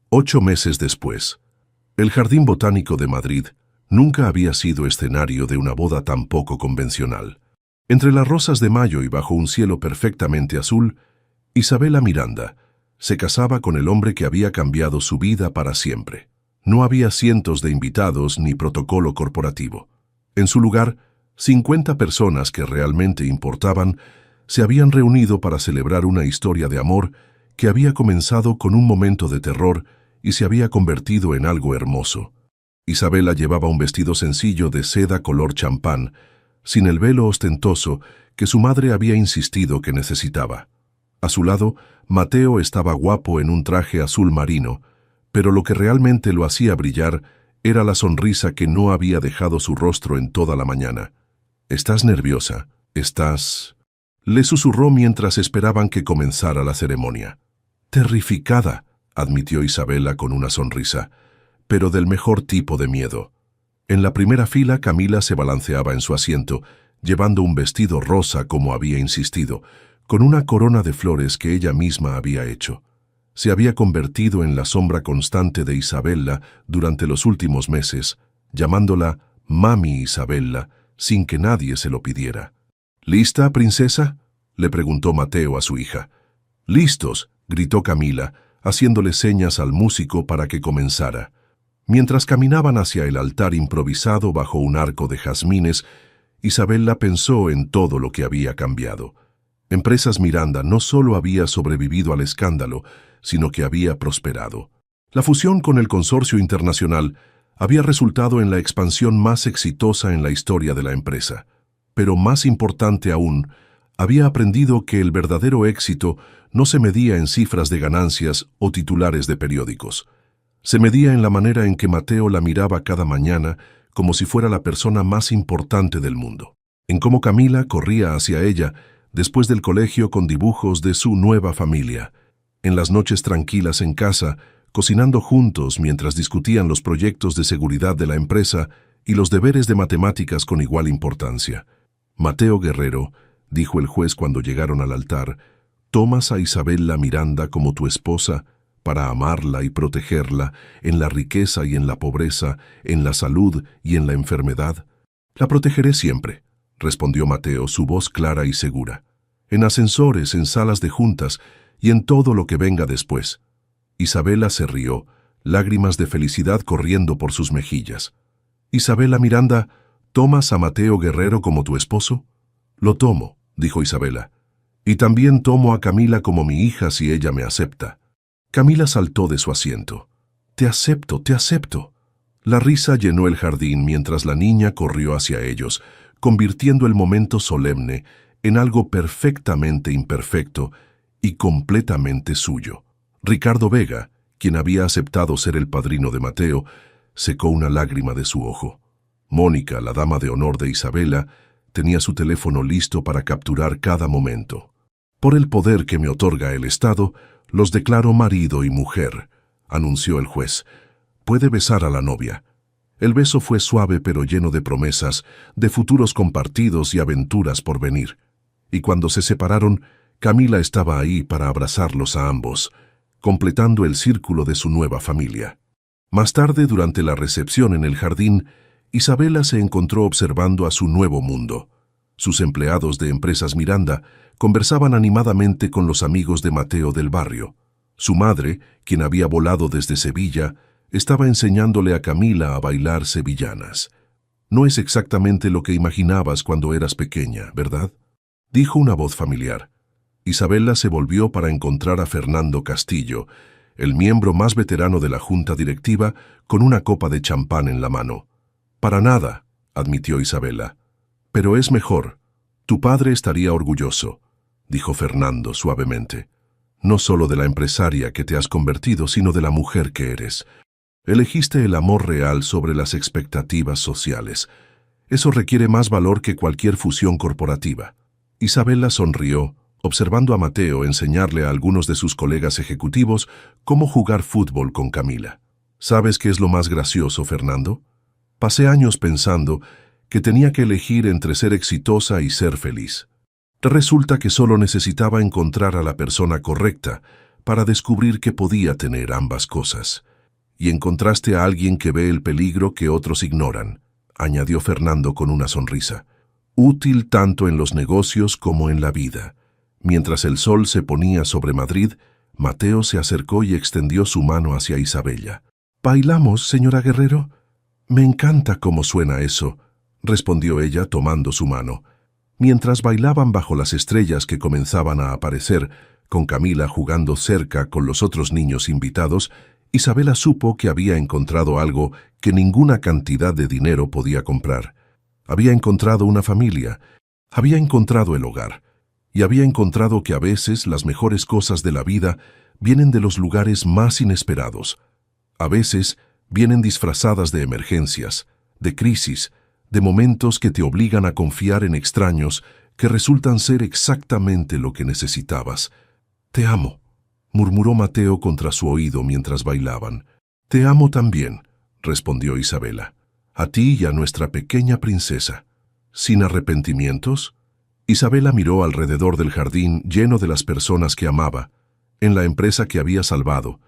8 meses después, el Jardín Botánico de Madrid nunca había sido escenario de una boda tan poco convencional. Entre las rosas de mayo y bajo un cielo perfectamente azul, Isabela Miranda se casaba con el hombre que había cambiado su vida para siempre. No había cientos de invitados ni protocolo corporativo. En su lugar, 50 personas que realmente importaban se habían reunido para celebrar una historia de amor que había comenzado con un momento de terror y se había convertido en algo hermoso. Isabela llevaba un vestido sencillo de seda color champán, sin el velo ostentoso que su madre había insistido que necesitaba. A su lado, Mateo estaba guapo en un traje azul marino, pero lo que realmente lo hacía brillar era la sonrisa que no había dejado su rostro en toda la mañana. «¿Estás nerviosa? ¿Estás...?» le susurró mientras esperaban que comenzara la ceremonia. «Terrificada», admitió Isabela con una sonrisa, pero del mejor tipo de miedo. En la primera fila, Camila se balanceaba en su asiento, llevando un vestido rosa como había insistido, con una corona de flores que ella misma había hecho. Se había convertido en la sombra constante de Isabela durante los últimos meses, llamándola Mami Isabela, sin que nadie se lo pidiera. «¿Lista, princesa?», le preguntó Mateo a su hija. «Listos», gritó Camila, haciéndole señas al músico para que comenzara. Mientras caminaban hacia el altar improvisado bajo un arco de jazmines, Isabela pensó en todo lo que había cambiado. Empresas Miranda no solo había sobrevivido al escándalo, sino que había prosperado. La fusión con el consorcio internacional había resultado en la expansión más exitosa en la historia de la empresa. Pero más importante aún, había aprendido que el verdadero éxito no se medía en cifras de ganancias o titulares de periódicos. Se medía en la manera en que Mateo la miraba cada mañana como si fuera la persona más importante del mundo. En cómo Camila corría hacia ella después del colegio con dibujos de su nueva familia. En las noches tranquilas en casa, cocinando juntos mientras discutían los proyectos de seguridad de la empresa y los deberes de matemáticas con igual importancia. «Mateo Guerrero», dijo el juez cuando llegaron al altar, «tomas a Isabela Miranda como tu esposa para amarla y protegerla en la riqueza y en la pobreza, en la salud y en la enfermedad». «La protegeré siempre», respondió Mateo, su voz clara y segura. «En ascensores, en salas de juntas y en todo lo que venga después». Isabela se rió, lágrimas de felicidad corriendo por sus mejillas. «Isabela Miranda, ¿tomas a Mateo Guerrero como tu esposo?» «Lo tomo», dijo Isabela. «Y también tomo a Camila como mi hija si ella me acepta». Camila saltó de su asiento. «Te acepto, te acepto». La risa llenó el jardín mientras la niña corrió hacia ellos, convirtiendo el momento solemne en algo perfectamente imperfecto y completamente suyo. Ricardo Vega, quien había aceptado ser el padrino de Mateo, secó una lágrima de su ojo. Mónica, la dama de honor de Isabela, tenía su teléfono listo para capturar cada momento. «Por el poder que me otorga el Estado, los declaro marido y mujer», anunció el juez. «Puede besar a la novia». El beso fue suave pero lleno de promesas, de futuros compartidos y aventuras por venir. Y cuando se separaron, Camila estaba ahí para abrazarlos a ambos, completando el círculo de su nueva familia. Más tarde, durante la recepción en el jardín, Isabela se encontró observando a su nuevo mundo. Sus empleados de Empresas Miranda conversaban animadamente con los amigos de Mateo del barrio. Su madre, quien había volado desde Sevilla, estaba enseñándole a Camila a bailar sevillanas. «No es exactamente lo que imaginabas cuando eras pequeña, ¿verdad?», dijo una voz familiar. Isabela se volvió para encontrar a Fernando Castillo, el miembro más veterano de la junta directiva, con una copa de champán en la mano. «Para nada», admitió Isabela. «Pero es mejor. Tu padre estaría orgulloso», dijo Fernando suavemente. «No solo de la empresaria que te has convertido, sino de la mujer que eres. Elegiste el amor real sobre las expectativas sociales. Eso requiere más valor que cualquier fusión corporativa». Isabela sonrió, observando a Mateo enseñarle a algunos de sus colegas ejecutivos cómo jugar fútbol con Camila. «¿Sabes qué es lo más gracioso, Fernando? Pasé años pensando que tenía que elegir entre ser exitosa y ser feliz. Resulta que solo necesitaba encontrar a la persona correcta para descubrir que podía tener ambas cosas. Y encontraste a alguien que ve el peligro que otros ignoran», añadió Fernando con una sonrisa. «Útil tanto en los negocios como en la vida». Mientras el sol se ponía sobre Madrid, Mateo se acercó y extendió su mano hacia Isabela. «¿Bailamos, señora Guerrero?» «Me encanta cómo suena eso», respondió ella tomando su mano. Mientras bailaban bajo las estrellas que comenzaban a aparecer, con Camila jugando cerca con los otros niños invitados, Isabela supo que había encontrado algo que ninguna cantidad de dinero podía comprar. Había encontrado una familia, había encontrado el hogar, y había encontrado que a veces las mejores cosas de la vida vienen de los lugares más inesperados. A veces vienen disfrazadas de emergencias, de crisis, de momentos que te obligan a confiar en extraños que resultan ser exactamente lo que necesitabas. «Te amo», murmuró Mateo contra su oído mientras bailaban. «Te amo también», respondió Isabela. «A ti y a nuestra pequeña princesa». «¿Sin arrepentimientos?». Isabela miró alrededor del jardín lleno de las personas que amaba, en la empresa que había salvado,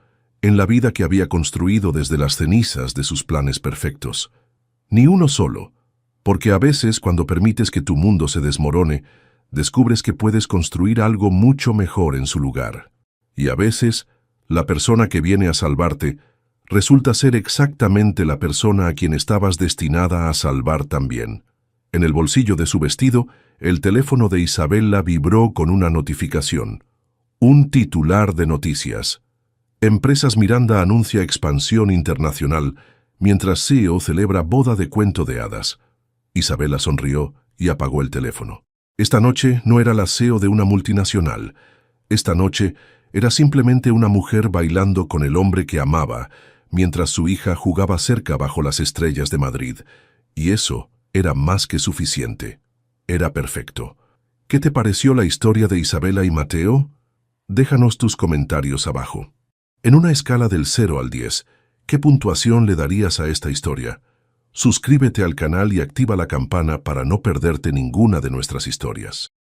en la vida que había construido desde las cenizas de sus planes perfectos. Ni uno solo, porque a veces cuando permites que tu mundo se desmorone, descubres que puedes construir algo mucho mejor en su lugar. Y a veces, la persona que viene a salvarte resulta ser exactamente la persona a quien estabas destinada a salvar también. En el bolsillo de su vestido, el teléfono de Isabela vibró con una notificación. Un titular de noticias. Empresas Miranda anuncia expansión internacional, mientras CEO celebra boda de cuento de hadas. Isabela sonrió y apagó el teléfono. Esta noche no era la CEO de una multinacional. Esta noche era simplemente una mujer bailando con el hombre que amaba, mientras su hija jugaba cerca bajo las estrellas de Madrid. Y eso era más que suficiente. Era perfecto. ¿Qué te pareció la historia de Isabela y Mateo? Déjanos tus comentarios abajo. En una escala del 0 al 10, ¿qué puntuación le darías a esta historia? Suscríbete al canal y activa la campana para no perderte ninguna de nuestras historias.